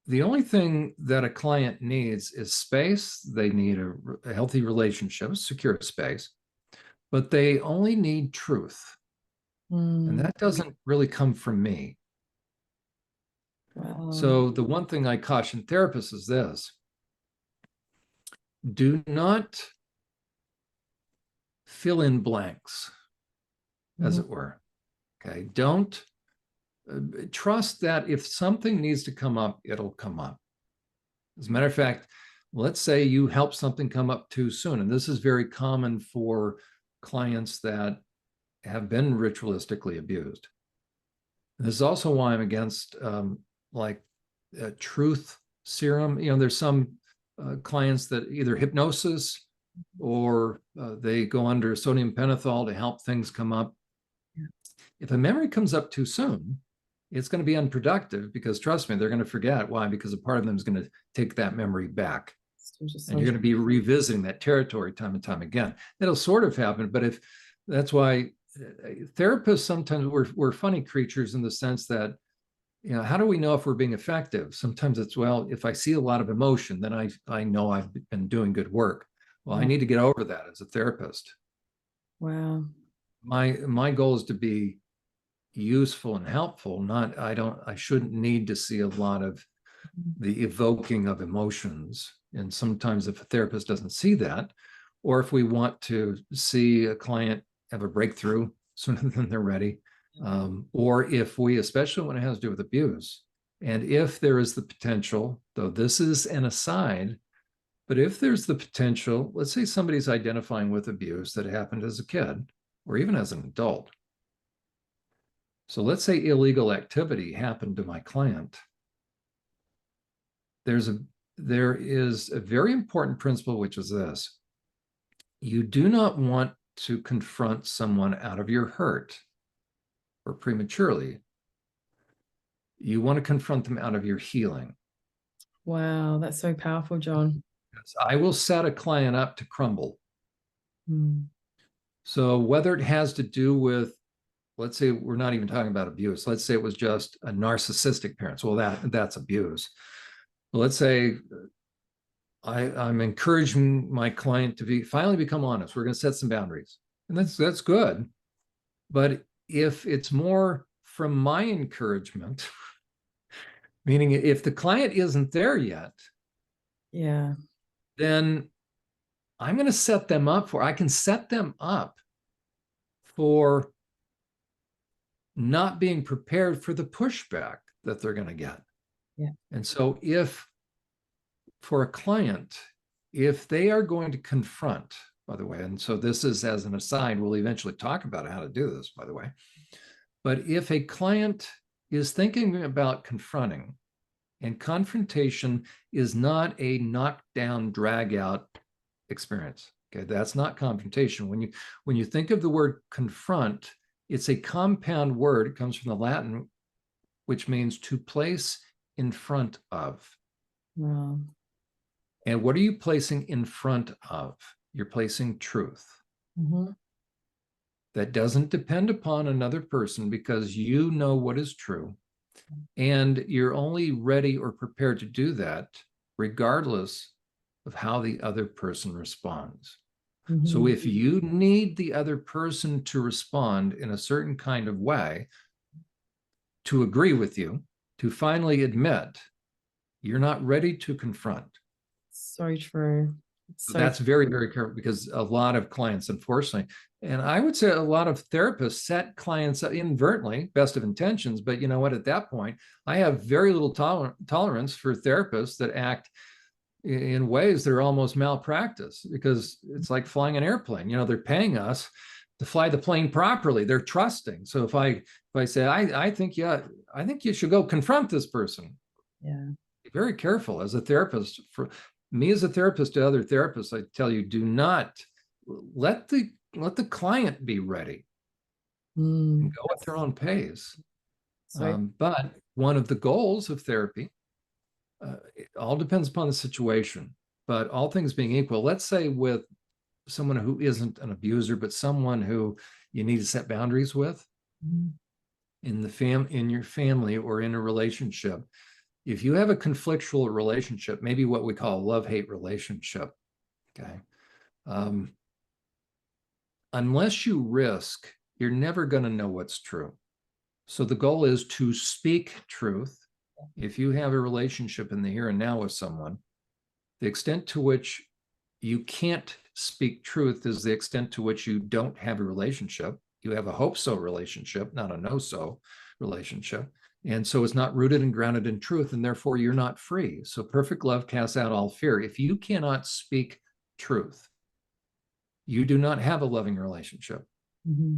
the only thing that a client needs is space. They need a healthy relationship, secure space, but they only need truth. And that doesn't really come from me. So the one thing I caution therapists is this: do not fill in blanks, as it were. Okay. Don't trust that if something needs to come up, it'll come up. As a matter of fact, let's say you help something come up too soon. And this is very common for clients that have been ritualistically abused. And this is also why I'm against truth serum. There's some clients that either hypnosis or they go under sodium pentothal to help things come up. If a memory comes up too soon, it's going to be unproductive because trust me, they're going to forget. Why? Because a part of them is going to take that memory back. And you're going to be revisiting that territory time and time again. It'll sort of happen, but if that's why therapists sometimes we're funny creatures in the sense that, you know, how do we know if we're being effective? Sometimes it's, well, if I see a lot of emotion, then I know I've been doing good work. Well, I need to get over that as a therapist. Wow. My goal is to be useful and helpful, not I shouldn't need to see a lot of the evoking of emotions. And sometimes if a therapist doesn't see that, or if we want to see a client have a breakthrough sooner than they're ready, or if we, especially when it has to do with abuse, and if there is the potential, though this is an aside, but if there's the potential, let's say somebody's identifying with abuse that happened as a kid or even as an adult. So let's say illegal activity happened to my client. There is a very important principle, which is this: you do not want to confront someone out of your hurt or prematurely. You want to confront them out of your healing. Wow, that's so powerful, Jon. I will set a client up to crumble. So whether it has to do with, let's say we're not even talking about abuse. Let's say it was just a narcissistic parent. Well, that's abuse. Let's say I'm encouraging my client to finally become honest. We're going to set some boundaries, and that's good. But if it's more from my encouragement, meaning if the client isn't there yet, then I'm going to set them up I can set them up for not being prepared for the pushback that they're going to get. And so if for a client, if they are going to confront, by the way, and so this is as an aside, we'll eventually talk about how to do this, by the way. But if a client is thinking about confronting, and confrontation is not a knockdown, drag out experience. Okay, that's not confrontation. When you think of the word confront, it's a compound word. It comes from the Latin, which means to place in front of. Wow. And what are you placing in front of? You're placing truth. That doesn't depend upon another person because you know what is true. And you're only ready or prepared to do that regardless of how the other person responds. So if you need the other person to respond in a certain kind of way, to agree with you, to finally admit you're not ready to confront. So true. So that's very, very careful because a lot of clients, unfortunately, and I would say a lot of therapists set clients up inadvertently, best of intentions, but you know what, at that point, I have very little tolerance for therapists that act in ways that are almost malpractice, because it's like flying an airplane. You know, they're paying us to fly the plane properly. They're trusting. So if I say, I think you should go confront this person. Be very careful as a therapist. For me as a therapist to other therapists, I tell you, do not let the client be ready and go at their own pace. But one of the goals of therapy, it all depends upon the situation, but all things being equal, let's say with someone who isn't an abuser, but someone who you need to set boundaries with in your family or in a relationship. If you have a conflictual relationship, maybe what we call a love-hate relationship, okay, unless you risk, you're never going to know what's true. So the goal is to speak truth. If you have a relationship in the here and now with someone, the extent to which you can't speak truth is the extent to which you don't have a relationship. You have a hope-so relationship, not a know-so relationship. And so it's not rooted and grounded in truth, and therefore you're not free. So perfect love casts out all fear. If you cannot speak truth, you do not have a loving relationship.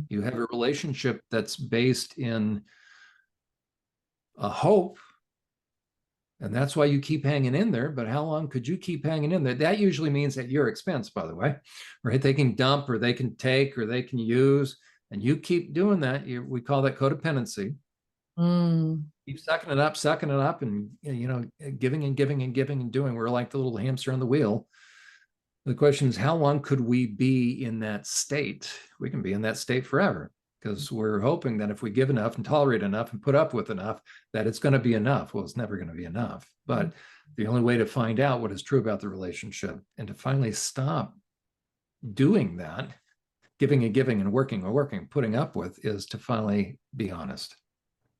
You have a relationship that's based in a hope And that's why you keep hanging in there. But how long could you keep hanging in there? That usually means at your expense, by the way, right? They can dump or they can take or they can use, and you keep doing that. We call that codependency. Keep sucking it up, and giving and giving and giving and doing. We're like the little hamster on the wheel. The question is, how long could we be in that state? We can be in that state forever, because we're hoping that if we give enough and tolerate enough and put up with enough, that it's going to be enough. Well, it's never going to be enough. But the only way to find out what is true about the relationship and to finally stop doing that, giving and giving and working, putting up with, is to finally be honest.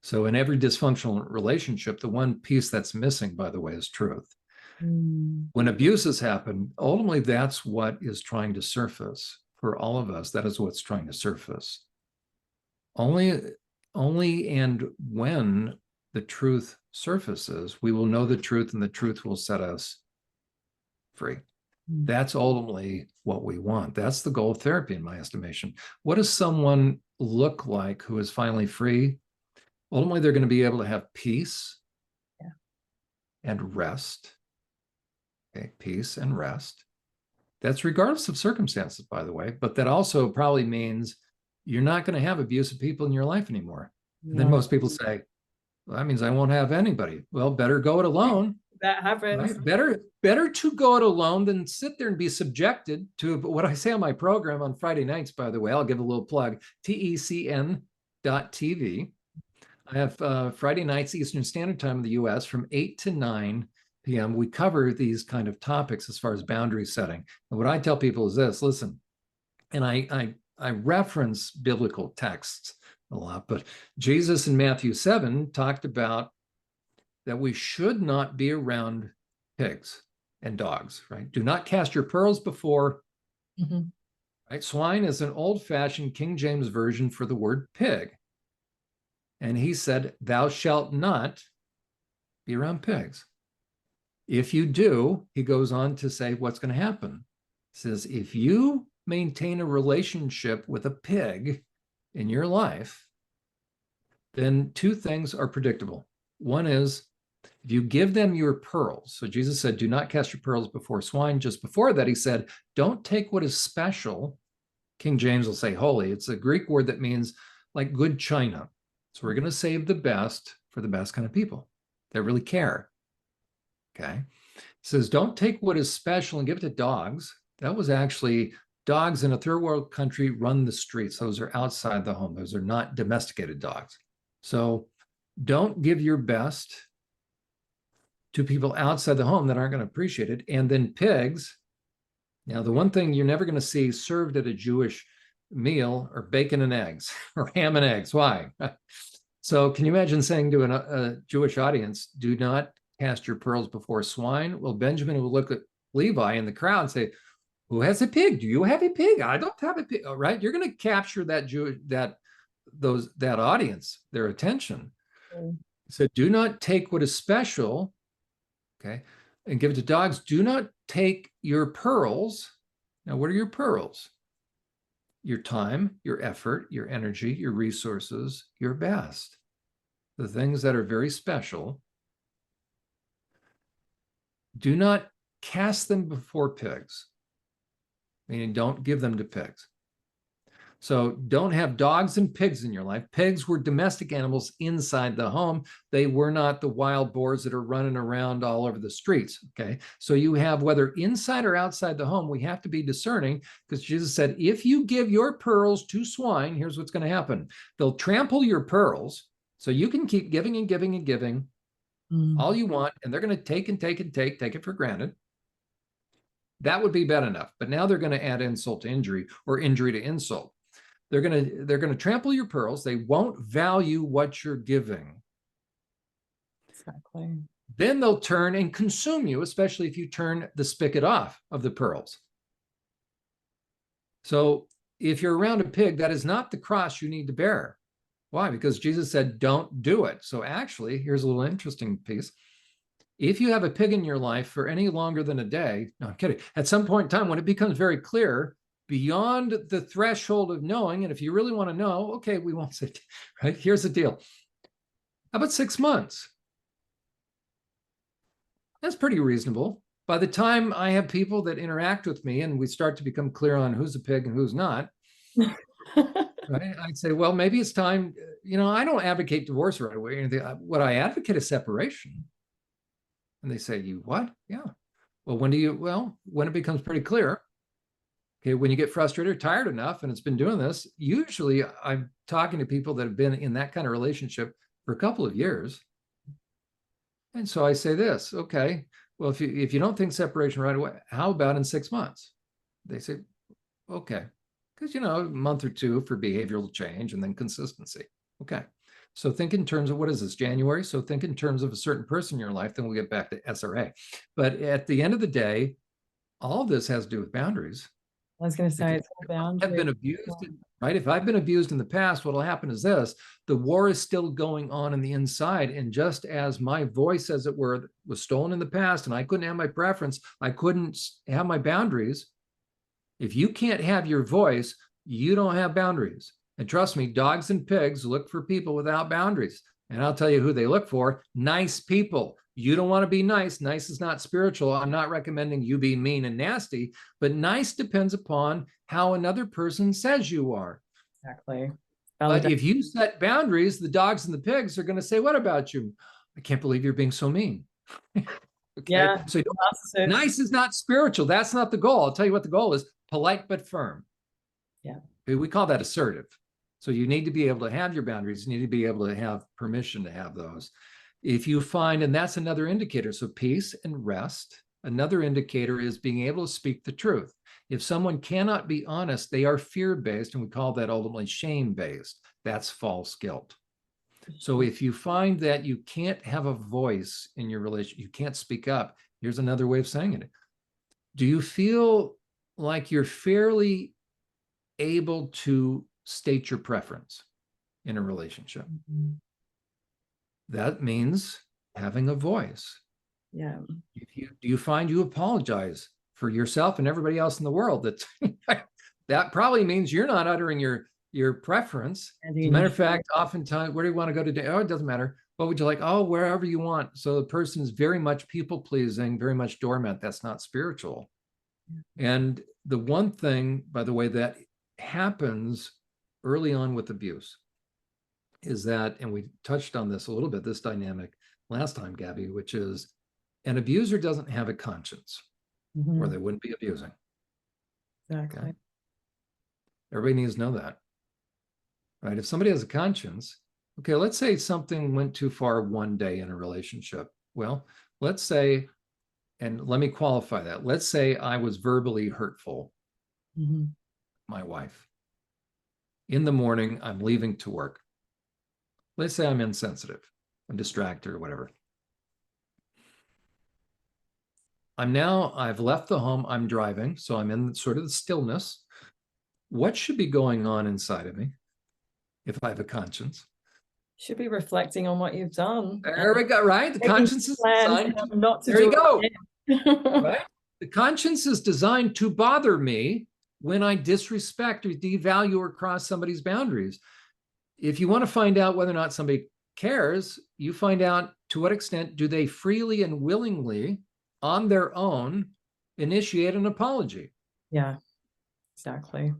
So in every dysfunctional relationship, the one piece that's missing, by the way, is truth. When abuses happen, ultimately, that's what is trying to surface for all of us. That is what's trying to surface. Only and when the truth surfaces, we will know the truth, and the truth will set us free. That's ultimately what we want. That's the goal of therapy, in my estimation. What does someone look like who is finally free? Ultimately, they're going to be able to have peace and rest. Okay, peace and rest. That's regardless of circumstances, by the way, but that also probably means you're not going to have abusive people in your life anymore. And then most people say, well, that means I won't have anybody. Well, better go it alone. That happens. Right? Better to go it alone than sit there and be subjected to what I say on my program on Friday nights, by the way. I'll give a little plug, TECN.TV. I have Friday nights, Eastern Standard Time in the US from 8 to 9 p.m. We cover these kind of topics as far as boundary setting. And what I tell people is this: listen, and I reference biblical texts a lot, but Jesus in Matthew 7 talked about that we should not be around pigs and dogs, right? Do not cast your pearls before, right? Swine is an old-fashioned King James version for the word pig. And he said, thou shalt not be around pigs. If you do, he goes on to say what's going to happen. He says, if you maintain a relationship with a pig in your life, then two things are predictable. One is, if you give them your pearls, so Jesus said, do not cast your pearls before swine. Just before that, he said, don't take what is special. King James will say holy. It's a Greek word that means like good china. So we're going to save the best for the best kind of people that really care. Okay. It says, don't take what is special and give it to dogs. That was actually dogs in a third world country run the streets. Those are outside the home. Those are not domesticated dogs. So don't give your best to people outside the home that aren't going to appreciate it. And then pigs. Now, the one thing you're never going to see served at a Jewish meal are bacon and eggs or ham and eggs. Why? So can you imagine saying to a Jewish audience, do not cast your pearls before swine? Well, Benjamin will look at Levi in the crowd and say, who has a pig? Do you have a pig? I don't have a pig. All right. You're going to capture that audience, their attention. So do not take what is special, okay, and give it to dogs. Do not take your pearls. Now, what are your pearls? Your time, your effort, your energy, your resources, your best. The things that are very special. Do not cast them before pigs, meaning don't give them to pigs. So don't have dogs and pigs in your life. Pigs were domestic animals inside the home. They were not the wild boars that are running around all over the streets, okay? So you have, whether inside or outside the home, we have to be discerning, because Jesus said, if you give your pearls to swine, here's what's going to happen. They'll trample your pearls, so you can keep giving and giving and giving all you want, and they're going to take and take and take it for granted. That would be bad enough. But now they're going to add insult to injury, or injury to insult. They're going to trample your pearls. They won't value what you're giving. Exactly. Then they'll turn and consume you, especially if you turn the spigot off of the pearls. So if you're around a pig, that is not the cross you need to bear. Why? Because Jesus said, don't do it. So actually, here's a little interesting piece. If you have a pig in your life for any longer than a day, no, I'm kidding. At some point in time, when it becomes very clear, beyond the threshold of knowing, and if you really want to know, okay, we won't say, right? Here's the deal. How about 6 months? That's pretty reasonable. By the time I have people that interact with me and we start to become clear on who's a pig and who's not, right? I'd say, well, maybe it's time. I don't advocate divorce right away. What I advocate is separation. And they say, you what? Yeah. Well, when it becomes pretty clear, okay, when you get frustrated or tired enough, and it's been doing this, usually I'm talking to people that have been in that kind of relationship for a couple of years. And so I say this, okay, well, if you don't think separation right away, how about in 6 months? They say, okay, because a month or two for behavioral change and then consistency. Okay. So think in terms of, what is this, January? So think in terms of a certain person in your life, then we'll get back to SRA. But at the end of the day, all of this has to do with boundaries. I was going to say, it's all I've boundaries. been abused, right? If I've been abused in the past, what will happen is this: the war is still going on in the inside. And just as my voice, as it were, was stolen in the past, and I couldn't have my preference, I couldn't have my boundaries. If you can't have your voice, you don't have boundaries. And trust me, dogs and pigs look for people without boundaries. And I'll tell you who they look for: nice people. You don't want to be nice. Nice is not spiritual. I'm not recommending you be mean and nasty, but nice depends upon how another person says you are. Exactly. But if you set boundaries, the dogs and the pigs are going to say, what about you? I can't believe you're being so mean. Okay. Yeah. So nice is not spiritual. That's not the goal. I'll tell you what the goal is: polite but firm. Yeah. We call that assertive. So you need to be able to have your boundaries. You need to be able to have permission to have those. If you find, and that's another indicator, so peace and rest. Another indicator is being able to speak the truth. If someone cannot be honest, they are fear-based, and we call that ultimately shame-based. That's false guilt. So if you find that you can't have a voice in your relationship, you can't speak up, here's another way of saying it. Do you feel like you're fairly able to state your preference in a relationship? Mm-hmm. That means having a voice. Yeah. Do you find you apologize for yourself and everybody else in the world? That probably means you're not uttering your preference. As a matter of fact, oftentimes, where do you want to go today? Oh, it doesn't matter. What would you like? Oh, wherever you want. So the person is very much people pleasing, very much doormat. That's not spiritual. And the one thing, by the way, that happens early on with abuse is that, and we touched on this a little bit, this dynamic last time, Gabbi, which is an abuser doesn't have a conscience, or they wouldn't be abusing. Exactly. Okay? Everybody needs to know that, right? If somebody has a conscience, okay, let's say something went too far one day in a relationship. Well, let's say, and let me qualify that. Let's say I was verbally hurtful, my wife. In the morning, I'm leaving to work. Let's say I'm insensitive, I'm distracted or whatever. I've left the home, I'm driving, so I'm in sort of the stillness. What should be going on inside of me if I have a conscience? Should be reflecting on what you've done. There we go, right? The conscience is designed to, not to there you go. Right? The conscience is designed to bother me when I disrespect or devalue or cross somebody's boundaries. If you want to find out whether or not somebody cares, you find out to what extent do they freely and willingly, on their own, initiate an apology. Yeah, exactly.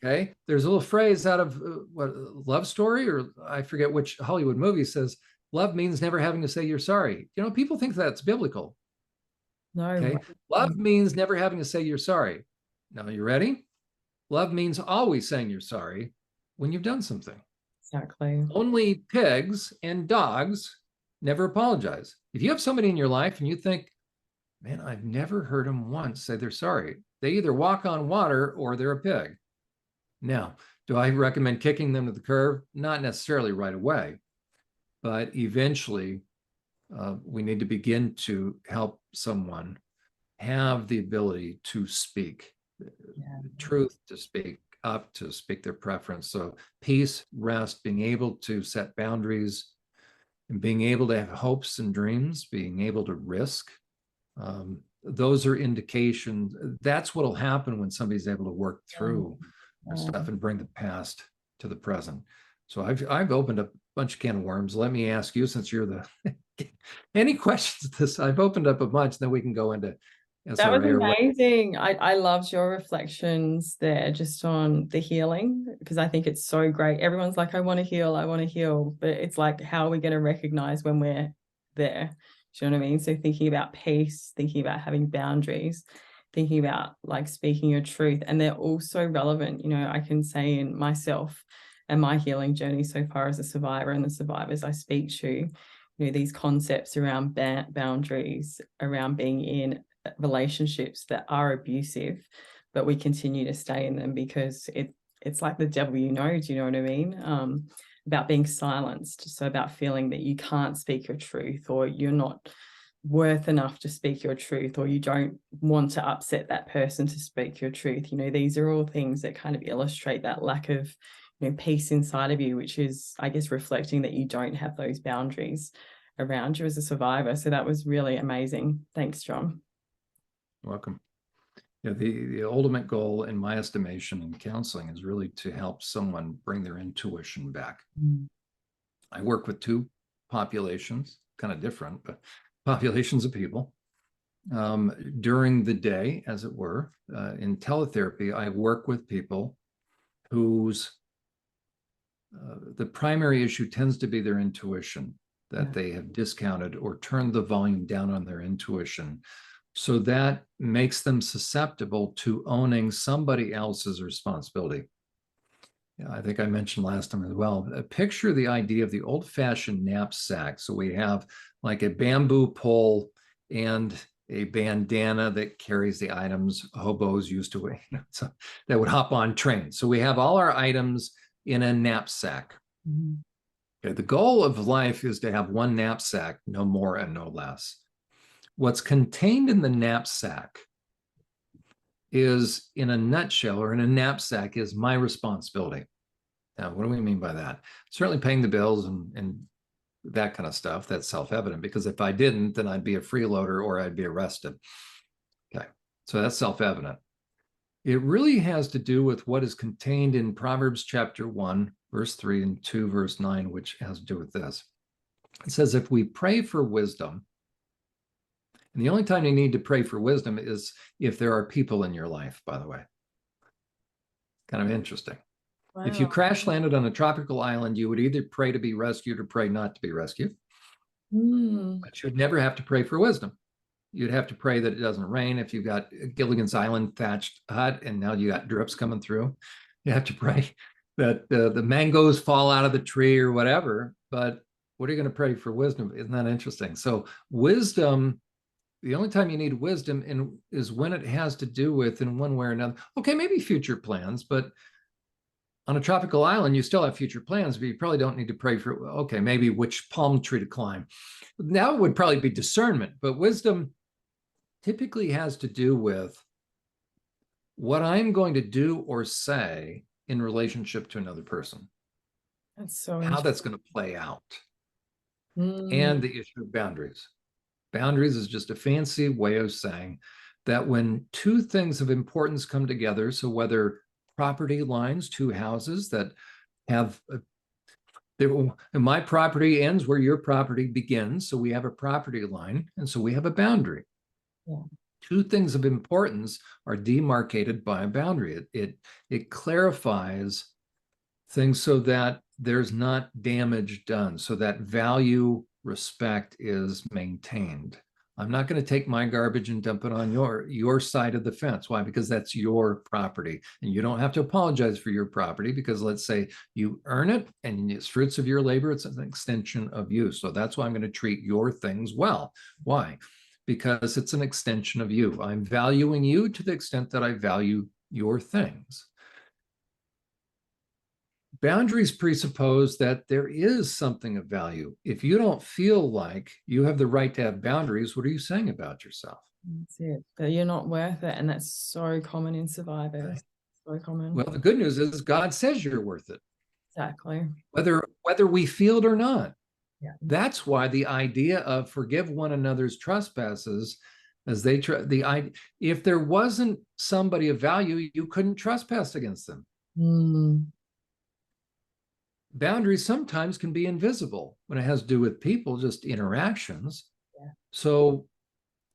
Okay. There's a little phrase out of what, Love Story, or I forget which Hollywood movie, says, love means never having to say you're sorry. People think that's biblical. No. Okay. Love means never having to say you're sorry. Now, you ready? Love means always saying you're sorry when you've done something. Exactly. Only pigs and dogs never apologize. If you have somebody in your life and you think, man, I've never heard them once say they're sorry, they either walk on water or they're a pig. Now, do I recommend kicking them to the curb? Not necessarily right away, but eventually we need to begin to help someone have the ability to speak the truth, to speak up, to speak their preference. So peace, rest, being able to set boundaries, and being able to have hopes and dreams, being able to risk. Those are indications. That's what will happen when somebody's able to work through stuff and bring the past to the present. So I've opened up a bunch of can of worms. Let me ask you, since you're the any questions this I've opened up a bunch, then we can go into That was SRA or what. amazing. I loved your reflections there just on the healing, because I think it's so great. Everyone's like, I want to heal, I want to heal. But it's like, how are we going to recognize when we're there? Do you know what I mean? So thinking about peace, thinking about having boundaries, thinking about like speaking your truth. And they're also relevant. You know, I can say in myself and my healing journey so far as a survivor and the survivors I speak to, you know, these concepts around boundaries, around being in relationships that are abusive, but we continue to stay in them because it's like the devil, you know. Do you know what I mean? About being silenced. So about feeling that you can't speak your truth, or you're not worth enough to speak your truth, or you don't want to upset that person to speak your truth. You know, these are all things that kind of illustrate that lack of, you know, peace inside of you, which is, I guess, reflecting that you don't have those boundaries around you as a survivor. So that was really amazing. Thanks, Jon. Welcome. Yeah, the ultimate goal, in my estimation, in counseling is really to help someone bring their intuition back. I work with two populations, kind of different, but populations of people. During the day, as it were, in teletherapy, I work with people whose the primary issue tends to be their intuition, that they have discounted or turned the volume down on their intuition. So that makes them susceptible to owning somebody else's responsibility. Yeah, I think I mentioned last time as well. Picture the idea of the old-fashioned knapsack. So we have like a bamboo pole and a bandana that carries the items hobos used to wear, so that would hop on trains. So we have all our items in a knapsack. Okay, the goal of life is to have one knapsack, no more and no less. What's contained in the knapsack is, in a nutshell, or in a knapsack, is my responsibility. Now, what do we mean by that? Certainly paying the bills and that kind of stuff. That's self-evident, because if I didn't, then I'd be a freeloader or I'd be arrested. Okay, so that's self-evident. It really has to do with what is contained in Proverbs chapter 1, verse 3, and 2, verse 9, which has to do with this. It says, if we pray for wisdom, and the only time you need to pray for wisdom is if there are people in your life, by the way. Kind of interesting. Wow. If you crash landed on a tropical island, you would either pray to be rescued or pray not to be rescued. But you'd never have to pray for wisdom. You'd have to pray that it doesn't rain. If you've got Gilligan's Island thatched hut and now you got drips coming through, you have to pray that the mangoes fall out of the tree or whatever. But what are you going to pray for wisdom? Isn't that interesting? So wisdom, the only time you need wisdom is when it has to do with, in one way or another, okay, maybe future plans, but on a tropical island, you still have future plans, but you probably don't need to pray for, okay, maybe which palm tree to climb. Now it would probably be discernment, but wisdom typically has to do with what I'm going to do or say in relationship to another person. That's so how that's going to play out. And the issue of boundaries. Boundaries is just a fancy way of saying that when two things of importance come together, so whether property lines, two houses that have my property ends where your property begins, so we have a property line, and so we have a boundary. Yeah. Two things of importance are demarcated by a boundary. It clarifies things so that there's not damage done, so that value, respect is maintained. I'm not going to take my garbage and dump it on your side of the fence. Why? Because that's your property, and you don't have to apologize for your property, because let's say you earn it and it's fruits of your labor. It's an extension of you. So that's why I'm going to treat your things well. Why? Because it's an extension of you. I'm valuing you to the extent that I value your things. Boundaries presuppose that there is something of value. If you don't feel like you have the right to have boundaries, what are you saying about yourself? That's it. That you're not worth it. And that's so common in survivors. Right. So common. Well, the good news is God says you're worth it. Exactly. Whether we feel it or not. Yeah. That's why the idea of forgive one another's trespasses, as they if there wasn't somebody of value, you couldn't trespass against them. boundaries sometimes can be invisible when it has to do with people, just interactions. Yeah. So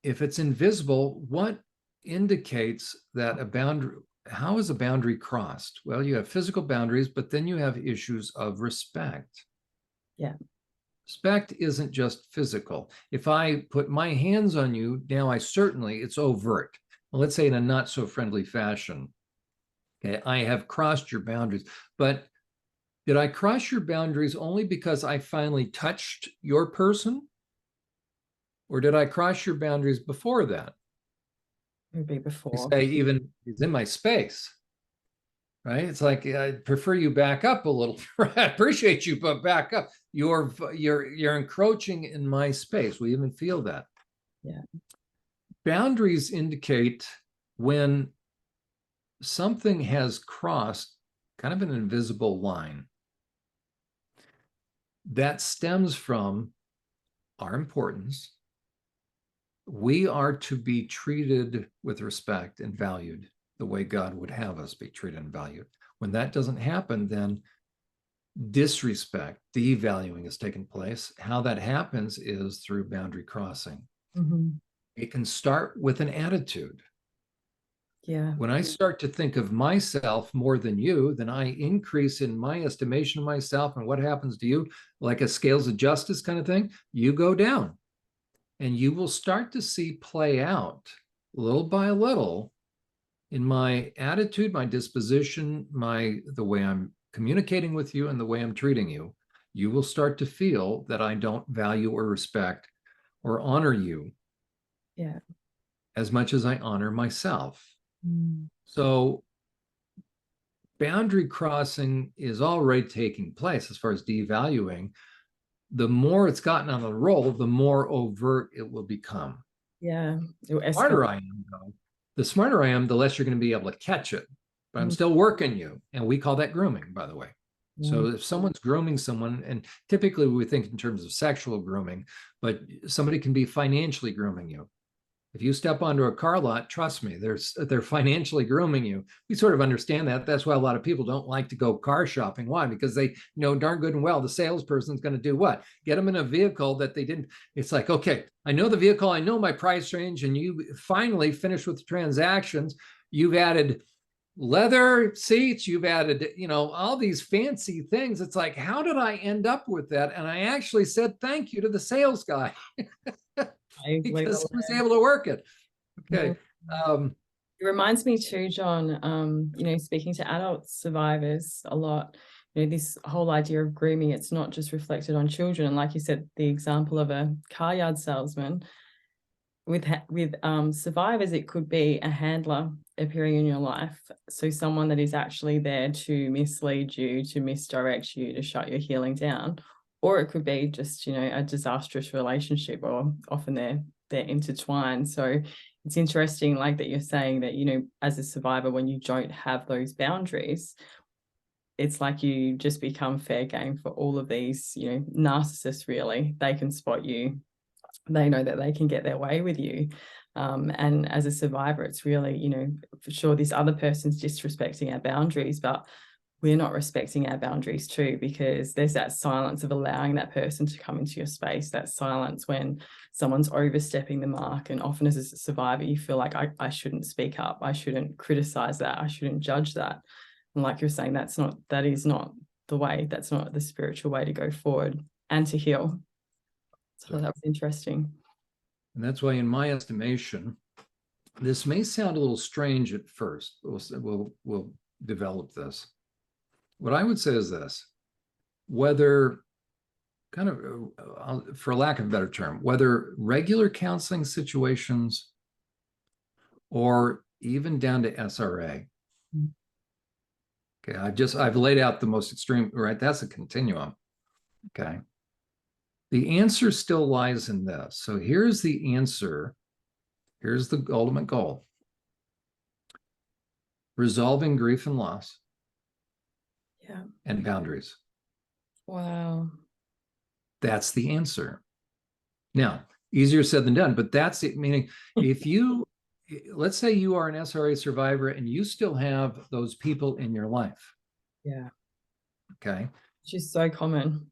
if it's invisible, what indicates that a boundary, how is a boundary crossed? Well, you have physical boundaries, but then you have issues of respect. Yeah. Respect isn't just physical. If I put my hands on you, now it's overt. Well, let's say in a not so friendly fashion. Okay, I have crossed your boundaries, but did I cross your boundaries only because I finally touched your person? Or did I cross your boundaries before that? Would be You before. say even he's in my space, right? It's like I prefer you back up a little. I appreciate you, but back up. You're encroaching in my space. We even feel that. Yeah. Boundaries indicate when something has crossed kind of an invisible line that stems from our importance. We are to be treated with respect and valued the way God would have us be treated and valued. When that doesn't happen, then disrespect, devaluing is taking place. How that happens is through boundary crossing. Mm-hmm. It can start with an attitude. Yeah. When I start to think of myself more than you, then I increase in my estimation of myself. And what happens to you, like a scales of justice kind of thing, you go down. And you will start to see play out little by little in my attitude, my disposition, the way I'm communicating with you and the way I'm treating you. You will start to feel that I don't value or respect or honor you Yeah. as much as I honor myself. Mm. So boundary crossing is already taking place as far as devaluing. The more it's gotten on the roll, the more overt it will become. Yeah. It will The smarter escalate. I am, though, the smarter I am, the less you're going to be able to catch it. But I'm Mm. still working you. And we call that grooming, by the way. Yeah. So if someone's grooming someone, and typically we think in terms of sexual grooming, but somebody can be financially grooming you. If you step onto a car lot, trust me, they're financially grooming you. We sort of understand that. That's why a lot of people don't like to go car shopping. Why? Because they know darn good and well the salesperson's going to do what? Get them in a vehicle that they didn't. It's like, okay, I know the vehicle, I know my price range, and you finally finish with the transactions. You've added leather seats, you've added, all these fancy things. It's like, how did I end up with that? And I actually said thank you to the sales guy. Because he was able to work it. Okay. It reminds me too, John, speaking to adult survivors a lot, this whole idea of grooming, it's not just reflected on children. And like you said, the example of a car yard salesman, with survivors, it could be a handler appearing in your life. So someone that is actually there to mislead you, to misdirect you, to shut your healing down. Or it could be just, a disastrous relationship, or often they're intertwined. So it's interesting, like that you're saying that, as a survivor, when you don't have those boundaries, it's like you just become fair game for all of these, narcissists, really. They can spot you. They know that they can get their way with you. And as a survivor, it's really, for sure, this other person's disrespecting our boundaries, but we're not respecting our boundaries too, because there's that silence of allowing that person to come into your space, that silence when someone's overstepping the mark. And often as a survivor, you feel like I shouldn't speak up. I shouldn't criticize that. I shouldn't judge that. And like you're saying, that is not the way. That's not the spiritual way to go forward and to heal. So that was interesting. And that's why, in my estimation, this may sound a little strange at first. We'll develop this. What I would say is this: whether kind of, for lack of a better term, whether regular counseling situations or even down to SRA. Okay, I've laid out the most extreme, right? That's a continuum. Okay. The answer still lies in this. So here's the answer. Here's the ultimate goal: resolving grief and loss. Yeah. And boundaries. Wow. That's the answer. Now, easier said than done, but that's it. Meaning, if you, let's say you are an SRA survivor and you still have those people in your life. Yeah. Okay. which is so common.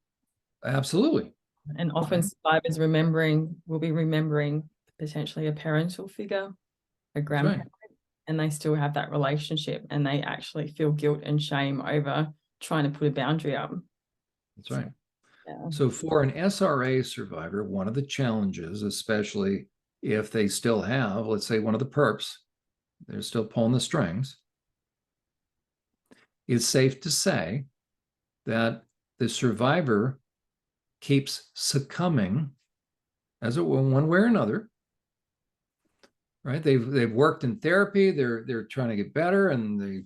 Absolutely. And often survivors will be remembering potentially a parental figure, a grandparent, and they still have that relationship, and they actually feel guilt and shame over trying to put a boundary up. That's right. Yeah. So for an SRA survivor, one of the challenges, especially if they still have, let's say, one of the perps, they're still pulling the strings, it's safe to say that the survivor keeps succumbing, as it will, one way or another. Right? They've worked in therapy. They're trying to get better, and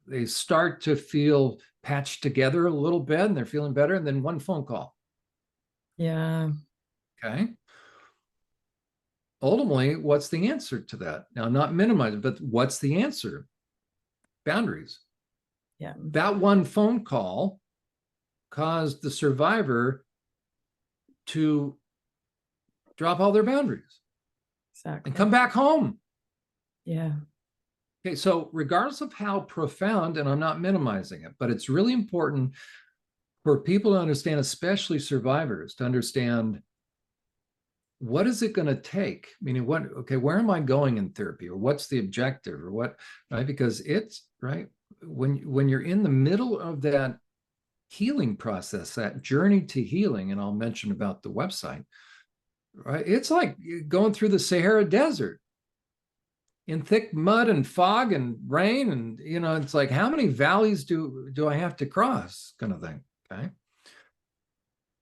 they start to feel patched together a little bit, and they're feeling better. And then one phone call. Yeah. Okay. Ultimately, what's the answer to that? Now, not minimizing, but what's the answer? Boundaries. Yeah. That one phone call caused the survivor to drop all their boundaries. Exactly. And come back home. Yeah. Okay, so regardless of how profound, and I'm not minimizing it, but it's really important for people to understand, especially survivors, to understand what is it going to take? Meaning, where am I going in therapy, or what's the objective, or what, right? Because it's right when you're in the middle of that healing process, that journey to healing, and I'll mention about the website, right? It's like going through the Sahara Desert in thick mud and fog and rain, and it's like, how many valleys do I have to cross, kind of thing. Okay.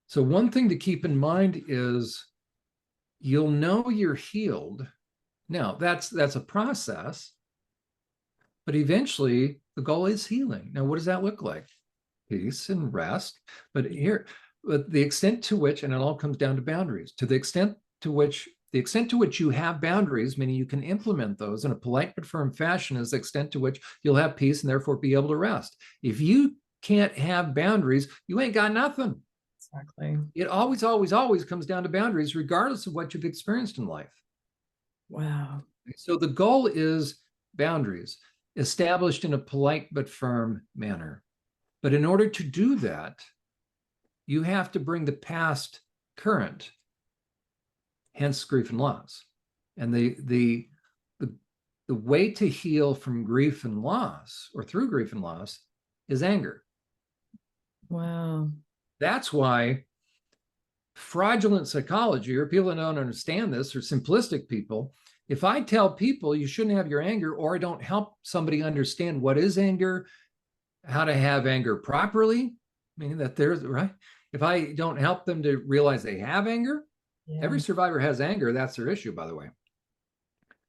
So one thing to keep in mind is you'll know you're healed. Now that's a process, but eventually the goal is healing. Now, what does that look like? Peace and rest. But the extent to which, and it all comes down to boundaries, to the extent to which you have boundaries, meaning you can implement those in a polite but firm fashion, is the extent to which you'll have peace and therefore be able to rest. If you can't have boundaries, you ain't got nothing. Exactly. It always, always, always comes down to boundaries, regardless of what you've experienced in life. Wow. So the goal is boundaries established in a polite but firm manner. But in order to do that, you have to bring the past current, hence grief and loss. And the way to heal from grief and loss, or through grief and loss, is anger. Wow. That's why fraudulent psychology, or people that don't understand this, or simplistic people, if I tell people you shouldn't have your anger, or I don't help somebody understand what is anger, how to have anger properly, meaning that there's right. If I don't help them to realize they have anger, every survivor has anger. That's their issue, by the way.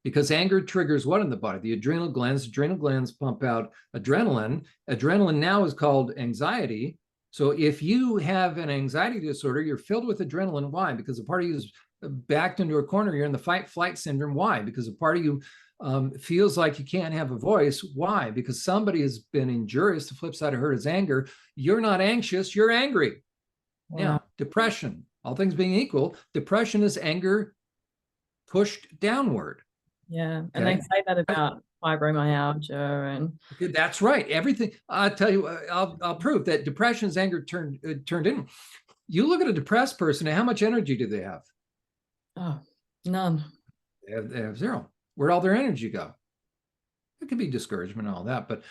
Because anger triggers what in the body? The adrenal glands. Adrenal glands pump out adrenaline. Adrenaline now is called anxiety. So if you have an anxiety disorder, you're filled with adrenaline. Why? Because a part of you is backed into a corner. You're in the fight-flight syndrome. Why? Because a part of you feels like you can't have a voice. Why? Because somebody has been injurious. The flip side of hurt is anger. You're not anxious. You're angry. Wow. Now, depression, all things being equal, depression is anger pushed downward. Yeah. Okay. And they say that about fibromyalgia and. Okay, that's right. Everything. I'll tell you, I'll prove that depression is anger turned in. You look at a depressed person, and how much energy do they have? Oh, none. They have zero. Where'd all their energy go? It could be discouragement and all that, but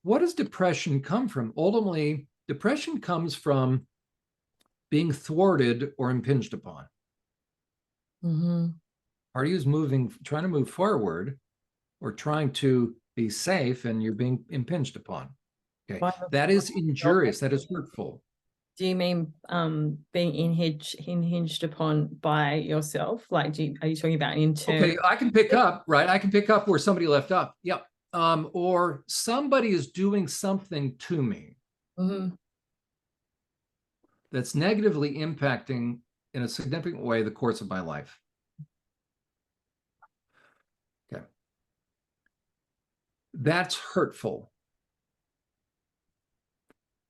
what does depression come from? Ultimately, depression comes from being thwarted or impinged upon. Mm-hmm. Party is trying to move forward, or trying to be safe, and you're being impinged upon. Okay, that is injurious. That is hurtful. Do you mean being hinged upon by yourself? Like, are you talking about internal? Okay, I can pick up, right? I can pick up where somebody left off. Yep. Or somebody is doing something to me that's negatively impacting in a significant way the course of my life. Okay. That's hurtful.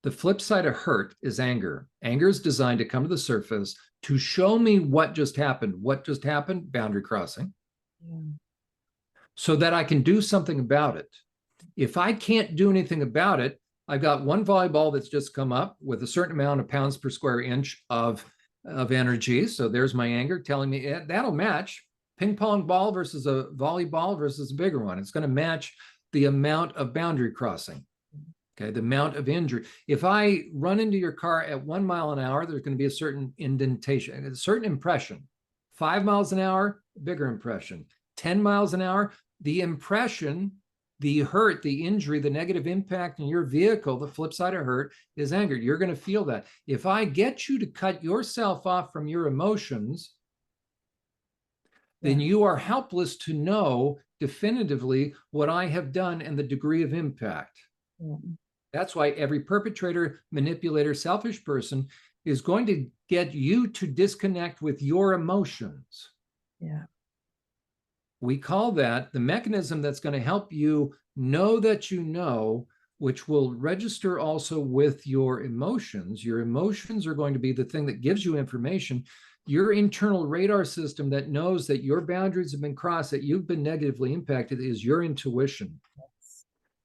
The flip side of hurt is anger. Anger is designed to come to the surface to show me what just happened. What just happened? Boundary crossing. Yeah. So that I can do something about it. If I can't do anything about it, I've got one volleyball that's just come up with a certain amount of pounds per square inch of energy. So there's my anger telling me that'll match ping pong ball versus a volleyball versus a bigger one. It's going to match the amount of boundary crossing. Okay, the amount of injury. If I run into your car at 1 mile an hour, there's going to be a certain indentation, a certain impression. 5 miles an hour, bigger impression. 10 miles an hour, the impression, the hurt, the injury, the negative impact in your vehicle, the flip side of hurt is anger. You're going to feel that. If I get you to cut yourself off from your emotions, then you are helpless to know definitively what I have done and the degree of impact. Yeah. That's why every perpetrator, manipulator, selfish person is going to get you to disconnect with your emotions. Yeah. We call that the mechanism that's going to help you know that you know, which will register also with your emotions. Your emotions are going to be the thing that gives you information. Your internal radar system that knows that your boundaries have been crossed, that you've been negatively impacted, is your intuition.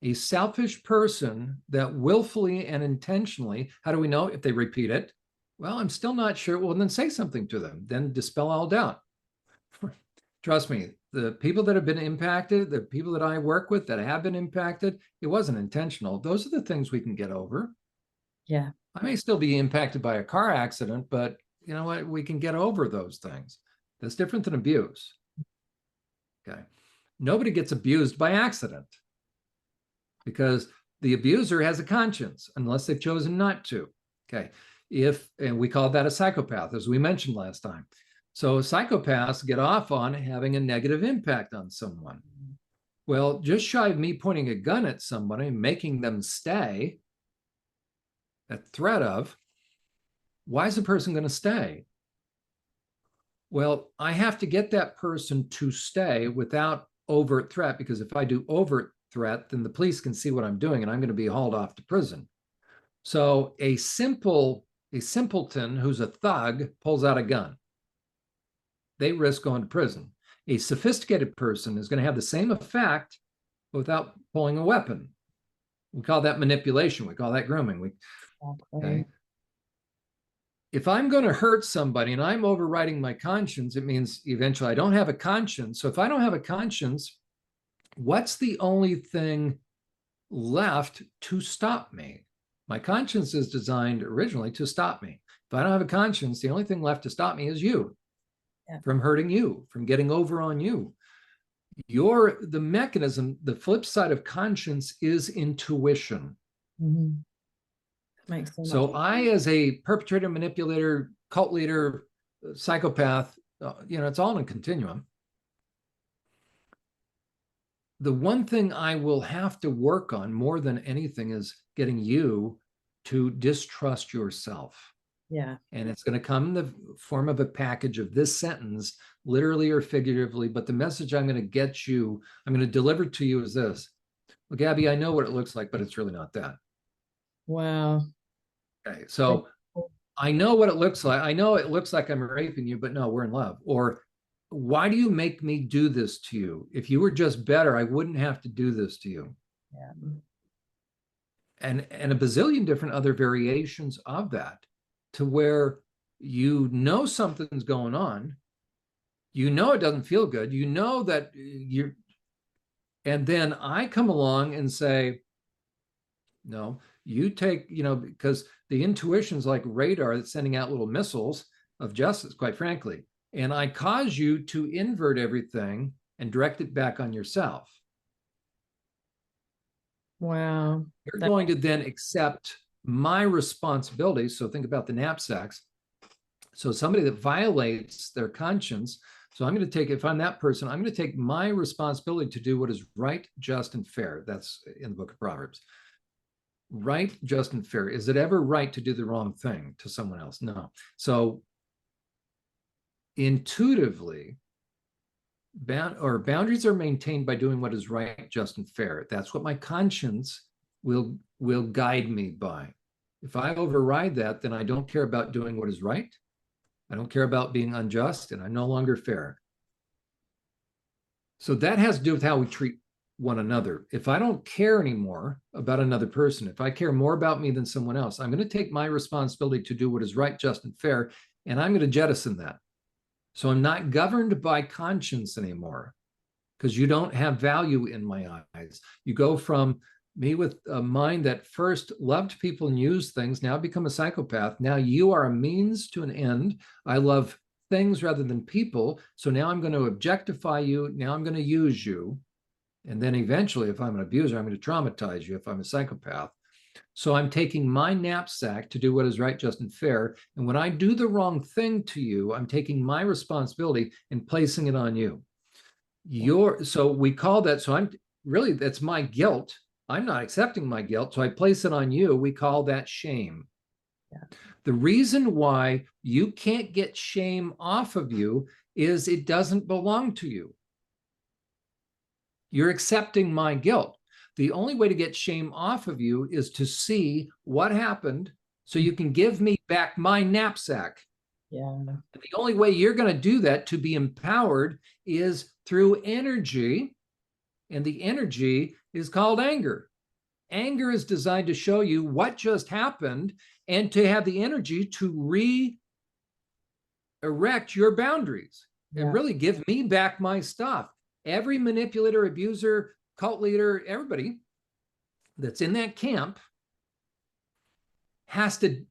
A selfish person that willfully and intentionally, how do we know if they repeat it? Well, I'm still not sure. Well, then say something to them. Then dispel all doubt. Trust me, the people that have been impacted, the people that I work with that have been impacted, it wasn't intentional. Those are the things we can get over. Yeah. I may still be impacted by a car accident, but you know what? We can get over those things. That's different than abuse. Okay. Nobody gets abused by accident, because the abuser has a conscience unless they've chosen not to. Okay. And we call that a psychopath, as we mentioned last time. So psychopaths get off on having a negative impact on someone. Well, just shy of me pointing a gun at somebody and making them stay, that threat of, why is the person going to stay? Well, I have to get that person to stay without overt threat, because if I do overt threat, then the police can see what I'm doing and I'm going to be hauled off to prison. So a simpleton who's a thug pulls out a gun. They risk going to prison. A sophisticated person is going to have the same effect without pulling a weapon. We call that manipulation. We call that grooming. Okay. If I'm going to hurt somebody and I'm overriding my conscience, it means eventually I don't have a conscience. So if I don't have a conscience, what's the only thing left to stop me? My conscience is designed originally to stop me. If I don't have a conscience, the only thing left to stop me is you. Yeah. From hurting you, from getting over on you. The mechanism, the flip side of conscience is intuition. Mm-hmm. Makes so I, as a perpetrator, manipulator, cult leader, psychopath, it's all in a continuum. The one thing I will have to work on more than anything is getting you to distrust yourself. Yeah. And it's going to come in the form of a package of this sentence, literally or figuratively. But the message I'm going to deliver to you is this. Well, Gabbi, I know what it looks like, but it's really not that. Wow. Okay. So I know what it looks like. I know it looks like I'm raping you, but no, we're in love. Or why do you make me do this to you? If you were just better, I wouldn't have to do this to you. Yeah. And a bazillion different other variations of that, to where you know something's going on, you know it doesn't feel good, you know that you're, and then I come along and say, no, you take, because the intuition's like radar that's sending out little missiles of justice, quite frankly, and I cause you to invert everything and direct it back on yourself. Wow. You're going to then accept my responsibility. So think about the knapsacks. So somebody that violates their conscience. So I'm going to take, if I'm that person, I'm going to take my responsibility to do what is right, just, and fair. That's in the book of Proverbs. Right, just, and fair. Is it ever right to do the wrong thing to someone else? No. So intuitively, boundaries are maintained by doing what is right, just, and fair. That's what my conscience will guide me by. If I override that, then I don't care about doing what is right. I don't care about being unjust, and I'm no longer fair. So that has to do with how we treat one another. If I don't care anymore about another person, if I care more about me than someone else, I'm going to take my responsibility to do what is right, just, and fair, and I'm going to jettison that. So I'm not governed by conscience anymore, because you don't have value in my eyes. You go from me with a mind that first loved people and used things, now become a psychopath. Now you are a means to an end. I love things rather than people. So now I'm going to objectify you. Now I'm going to use you. And then eventually, if I'm an abuser, I'm going to traumatize you if I'm a psychopath. So I'm taking my knapsack to do what is right, just, and fair. And when I do the wrong thing to you, I'm taking my responsibility and placing it on you. So we call that, so I'm really, that's my guilt. I'm not accepting my guilt. So I place it on you. We call that shame. Yeah. The reason why you can't get shame off of you is it doesn't belong to you. You're accepting my guilt. The only way to get shame off of you is to see what happened so you can give me back my knapsack. Yeah. The only way you're going to do that to be empowered is through energy. And the energy is called anger. Anger is designed to show you what just happened and to have the energy to re-erect your boundaries and really give me back my stuff. Every manipulator, abuser, cult leader, everybody that's in that camp has to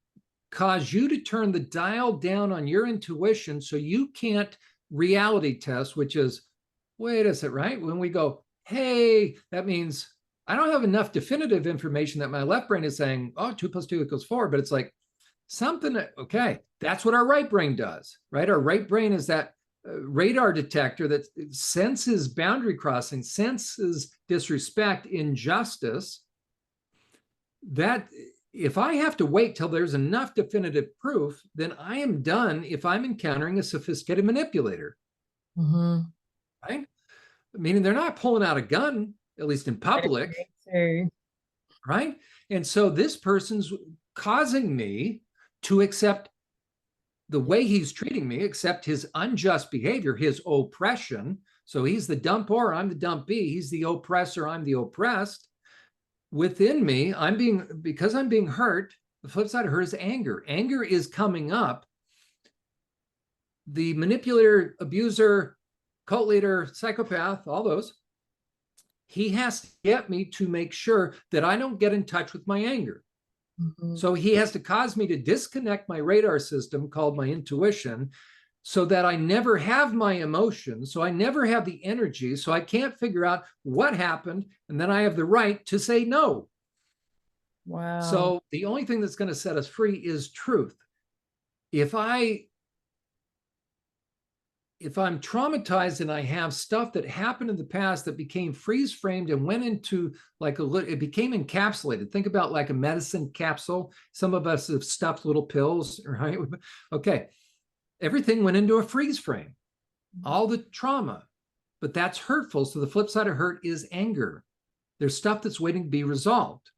cause you to turn the dial down on your intuition so you can't reality test, which is, wait a second, right? When we go, hey, that means I don't have enough definitive information that my left brain is saying, oh, 2 + 2 = 4, but it's like something, okay, that's what our right brain does, right? Our right brain is that radar detector that senses boundary crossing, senses disrespect, injustice. That if I have to wait till there's enough definitive proof, then I am done if I'm encountering a sophisticated manipulator. Right? Meaning they're not pulling out a gun, at least in public. Right? And so this person's causing me to accept the way he's treating me, accept his unjust behavior, his oppression. So he's the dumper, I'm the dumpee. He's the oppressor, I'm the oppressed. Within me, because I'm being hurt, the flip side of hurt is anger. Anger is coming up. The manipulator, abuser, cult leader, psychopath, all those, he has to get me to make sure that I don't get in touch with my anger. So he has to cause me to disconnect my radar system called my intuition so that I never have my emotions, so I never have the energy, so I can't figure out what happened, and then I have the right to say no. Wow. So the only thing that's going to set us free is truth. If I'm traumatized and I have stuff that happened in the past that became freeze framed and went into it became encapsulated. Think about like a medicine capsule. Some of us have stuffed little pills, right? Okay. Everything went into a freeze frame, all the trauma, but that's hurtful. So the flip side of hurt is anger. There's stuff that's waiting to be resolved.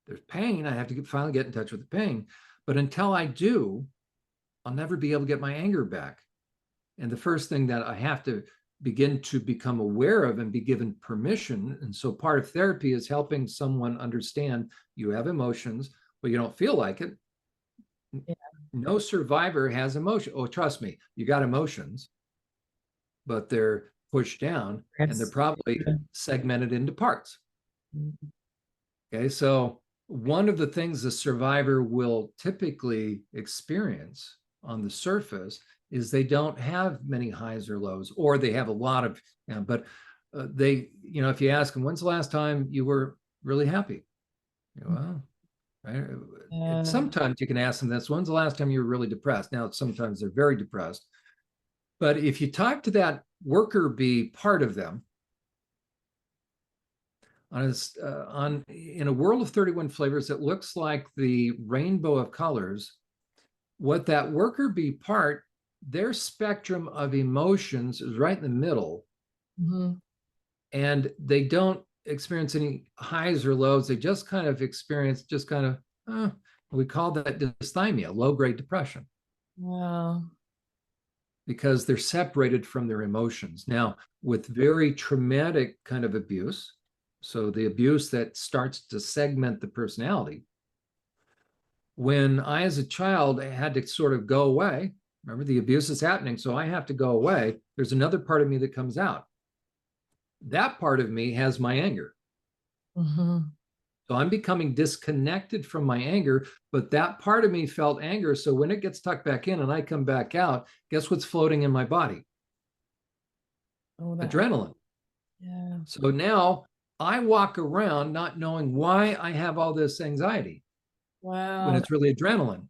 There's pain. I have to finally get in touch with the pain. But until I do, I'll never be able to get my anger back. And the first thing that I have to begin to become aware of and be given permission. And so part of therapy is helping someone understand you have emotions, but you don't feel like it. Yeah. No survivor has emotion. Oh, trust me, you got emotions, but they're pushed down and they're probably segmented into parts. Okay, so one of the things the survivor will typically experience on the surface is they don't have many highs or lows, or they have a lot of, but they, if you ask them, when's the last time you were really happy? Well, right? Sometimes you can ask them this, when's the last time you were really depressed? Now, sometimes they're very depressed. But if you talk to that worker bee part of them, in a world of 31 flavors, it looks like the rainbow of colors. What that worker bee part, their spectrum of emotions is right in the middle. And they don't experience any highs or lows. They just kind of experience, we call that dysthymia, low-grade depression. Wow. Because they're separated from their emotions. Now, with very traumatic kind of abuse, So the abuse that starts to segment the personality. When I, as a child, had to sort of go away, remember the abuse is happening, so I have to go away. There's another part of me that comes out. That part of me has my anger. Mm-hmm. So I'm becoming disconnected from my anger, but that part of me felt anger. So when it gets tucked back in and I come back out, guess what's floating in my body? Oh, Adrenaline. yeah. So now I walk around not knowing why I have all this anxiety when Wow. it's really adrenaline.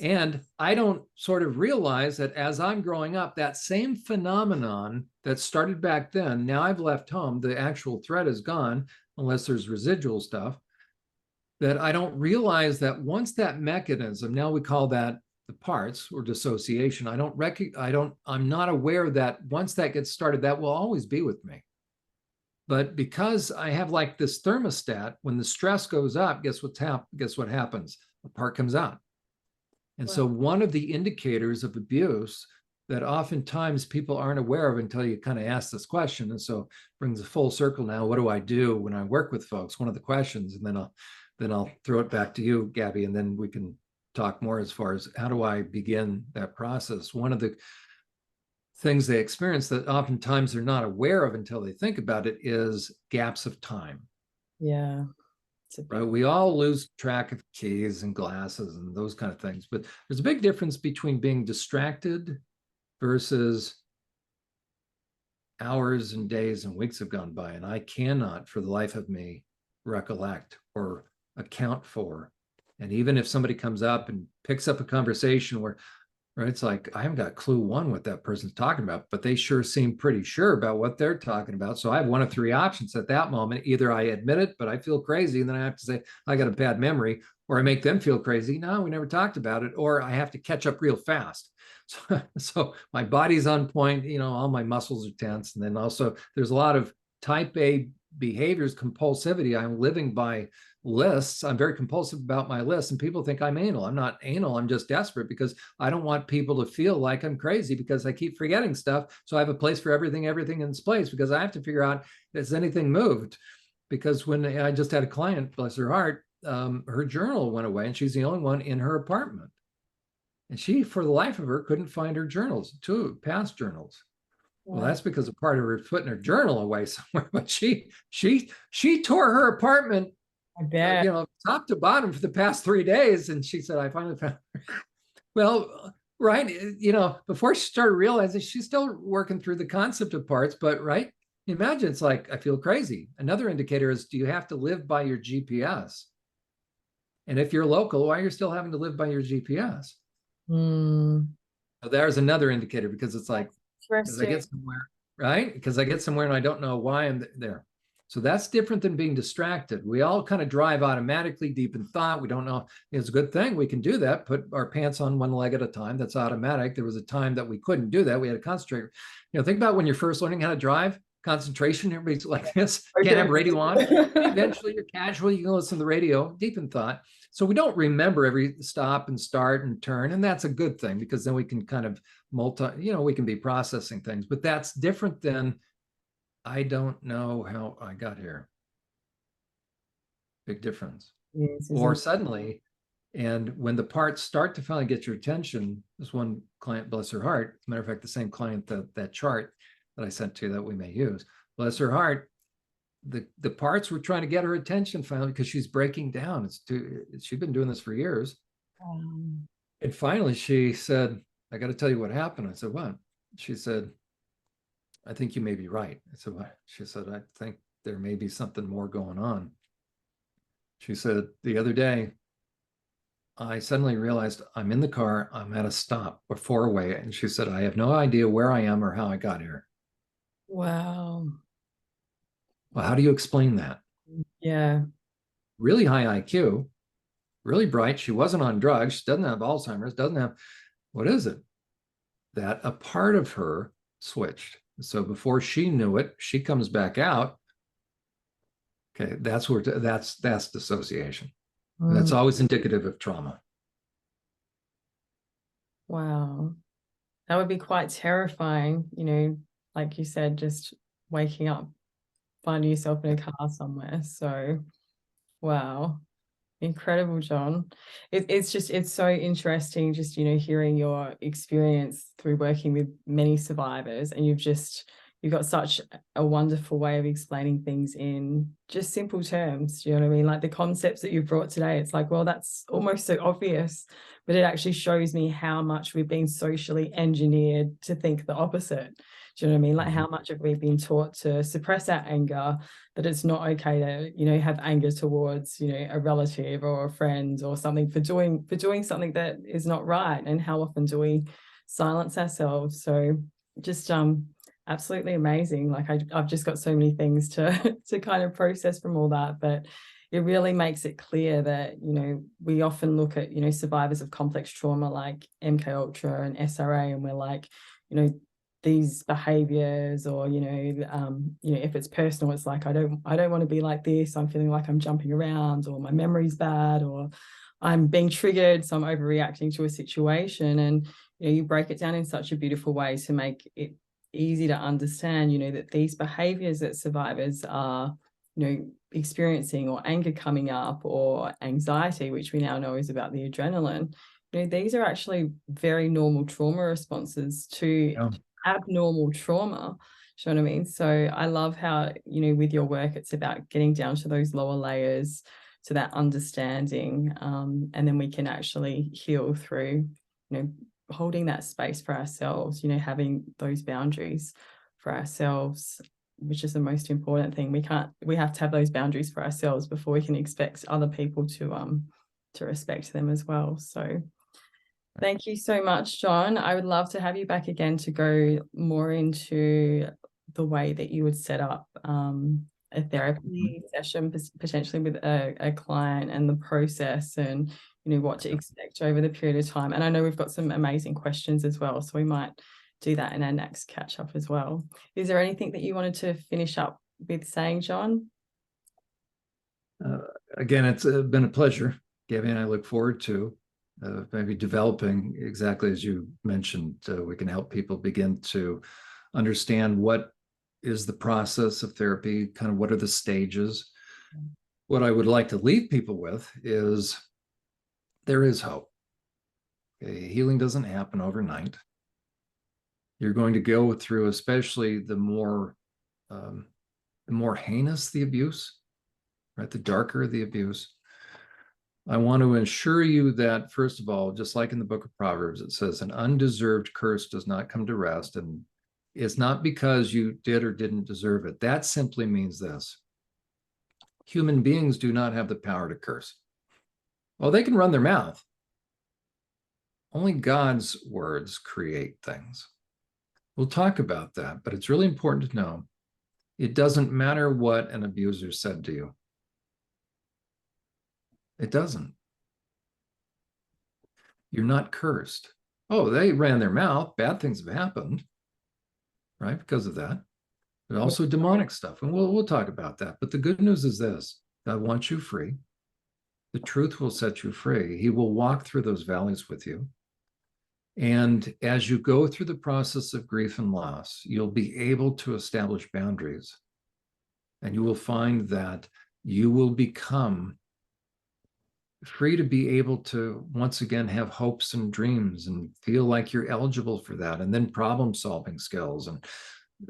And I don't sort of realize that as I'm growing up, that same phenomenon that started back then, now I've left home, the actual threat is gone, unless there's residual stuff, that I don't realize that once that mechanism, now we call that the parts or dissociation, I'm not aware that once that gets started, that will always be with me. But because I have like this thermostat, when the stress goes up, guess what happens? A part comes out. And Wow. so one of the indicators of abuse that oftentimes people aren't aware of until you kind of ask this question. And so brings a full circle now. What do I do when I work with folks? One of the questions, and then I'll throw it back to you, Gabby, and then we can talk more as far as how do I begin that process. One of the things they experience that oftentimes they're not aware of until they think about it is gaps of time. Yeah. Right? We all lose track of keys and glasses and those kind of things, but there's a big difference between being distracted versus hours and days and weeks have gone by, and I cannot, for the life of me, recollect or account for. And even if somebody comes up and picks up a conversation where right? It's like I haven't got a clue one what that person's talking about, but they sure seem pretty sure about what they're talking about. So I have one of three options at that moment. Either I admit it, but I feel crazy, and then I have to say I got a bad memory, or I make them feel crazy. No, we never talked about it, or I have to catch up real fast. So my body's on point, all my muscles are tense. And then also there's a lot of type A behaviors, compulsivity. I'm living by lists. I'm very compulsive about my lists, and people think I'm anal. I'm not anal. I'm just desperate because I don't want people to feel like I'm crazy because I keep forgetting stuff. So I have a place for everything in its place because I have to figure out has anything moved. Because when I just had a client, bless her heart, her journal went away, and she's the only one in her apartment. And she, for the life of her, couldn't find her journals, two past journals. Well, Wow. that's because a part of her put in her journal away somewhere. But she tore her apartment, I bet. top to bottom for the past 3 days. And she said, I finally found her. Well, right. Before she started realizing she's still working through the concept of parts, but right. Imagine it's like, I feel crazy. Another indicator is, do you have to live by your GPS? And if you're local, why are you still having to live by your GPS? Mm. So there's another indicator, because it's like, because I Interesting. get somewhere, right? Because I get somewhere and I don't know why I'm there. So that's different than being distracted. We all kind of drive automatically deep in thought. We don't know. It's a good thing we can do that, put our pants on one leg at a time. That's automatic. There was a time that we couldn't do that. We had to concentrate. Think about when you're first learning how to drive, concentration, everybody's like this, can't have radio on. Eventually you're casual, you can listen to the radio, deep in thought. So we don't remember every stop and start and turn. And that's a good thing, because then we can kind of we can be processing things. But that's different than, I don't know how I got here. Big difference. Yes, Or suddenly, and when the parts start to finally get your attention, this one client, bless her heart, as a matter of fact, the same client, that chart that I sent to you that we may use, bless her heart, the parts were trying to get her attention finally, because she's breaking down. She's been doing this for years. And finally she said, I got to tell you what happened. I said, what? She said, I think you may be right. I said, what? She said, I think there may be something more going on. She said, the other day, I suddenly realized I'm in the car, I'm at a stop or four-way. And she said, I have no idea where I am or how I got here. Wow. Well, how do you explain that? Yeah. Really high IQ, really bright. She wasn't on drugs. She doesn't have Alzheimer's, doesn't have, what is it? That a part of her switched. So before she knew it, she comes back out. Okay, that's dissociation. And that's always indicative of trauma. Wow. That would be quite terrifying, like you said, just waking up finding yourself in a car somewhere. So, wow. Incredible, Jon. It's so interesting just, hearing your experience through working with many survivors, and you've got such a wonderful way of explaining things in just simple terms. You know what I mean? Like the concepts that you've brought today, it's like, well, that's almost so obvious, but it actually shows me how much we've been socially engineered to think the opposite. Do you know what I mean? Like how much have we been taught to suppress our anger, that it's not okay to, have anger towards, a relative or a friend or something for doing something that is not right. And how often do we silence ourselves? So just absolutely amazing. Like I've just got so many things to to kind of process from all that, but it really makes it clear that, we often look at, survivors of complex trauma like MK Ultra and SRA, and we're like, these behaviors, or if it's personal, it's like I don't want to be like this, I'm feeling like I'm jumping around, or my memory's bad, or I'm being triggered, so I'm overreacting to a situation. And you break it down in such a beautiful way to make it easy to understand, that these behaviors that survivors are experiencing, or anger coming up, or anxiety, which we now know is about the adrenaline, these are actually very normal trauma responses to abnormal trauma. Do you know what I mean? So I love how, with your work, it's about getting down to those lower layers, to that understanding, and then we can actually heal through, holding that space for ourselves, having those boundaries for ourselves, which is the most important thing. We have to have those boundaries for ourselves before we can expect other people to respect them as well. So thank you so much, Jon. I would love to have you back again to go more into the way that you would set up a therapy session, potentially with a client, and the process, and what to expect over the period of time. And I know we've got some amazing questions as well, so we might do that in our next catch up as well. Is there anything that you wanted to finish up with saying, Jon? Again, it's been a pleasure, Gabbi, and I look forward to maybe developing exactly as you mentioned. We can help people begin to understand what is the process of therapy, kind of what are the stages. What I would like to leave people with is there is hope. Healing doesn't happen overnight. You're going to go through, especially the more heinous the abuse, right? The darker the abuse. I want to assure you that, first of all, just like in the book of Proverbs, it says an undeserved curse does not come to rest. And it's not because you did or didn't deserve it. That simply means this: human beings do not have the power to curse. Well, they can run their mouth. Only God's words create things. We'll talk about that, but it's really important to know it doesn't matter what an abuser said to you. It doesn't. You're not cursed. Oh, they ran their mouth. Bad things have happened, right? Because of that. But also demonic stuff. And we'll talk about that. But the good news is this: God wants you free. The truth will set you free. He will walk through those valleys with you. And as you go through the process of grief and loss, you'll be able to establish boundaries. And you will find that you will become free to be able to once again have hopes and dreams and feel like you're eligible for that. And then problem solving skills and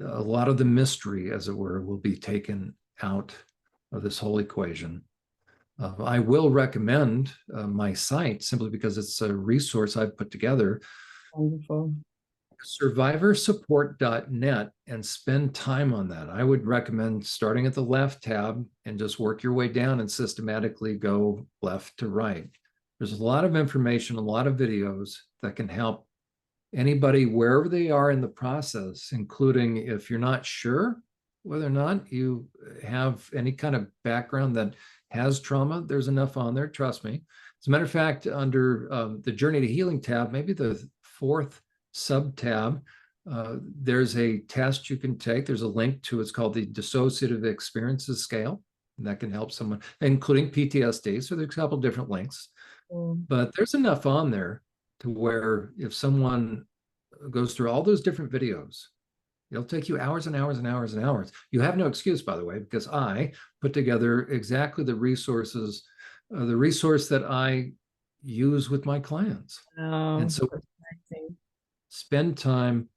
a lot of the mystery, as it were, will be taken out of this whole equation. I will recommend my site simply because it's a resource I've put together. Wonderful. Survivorsupport.net, and spend time on that. I would recommend starting at the left tab and just work your way down and systematically go left to right. There's a lot of information, a lot of videos that can help anybody wherever they are in the process, including if you're not sure whether or not you have any kind of background that has trauma. There's enough on there, trust me. As a matter of fact, under the Journey to Healing tab, maybe the fourth sub tab, there's a test you can take. There's a link to it's called the Dissociative Experiences Scale, and that can help someone, including PTSD. So there's a couple different links, but there's enough on there to where if someone goes through all those different videos It'll take you hours and hours and hours and hours. You have no excuse, by the way, because I put together exactly the resources, the resource that I use with my clients. Oh, And so that's amazing. spend time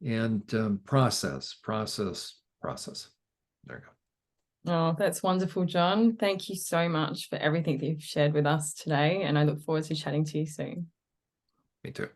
and process. There you go. Oh, that's wonderful, Jon. Thank you so much for everything that you've shared with us today. And I look forward to chatting to you soon. Me too.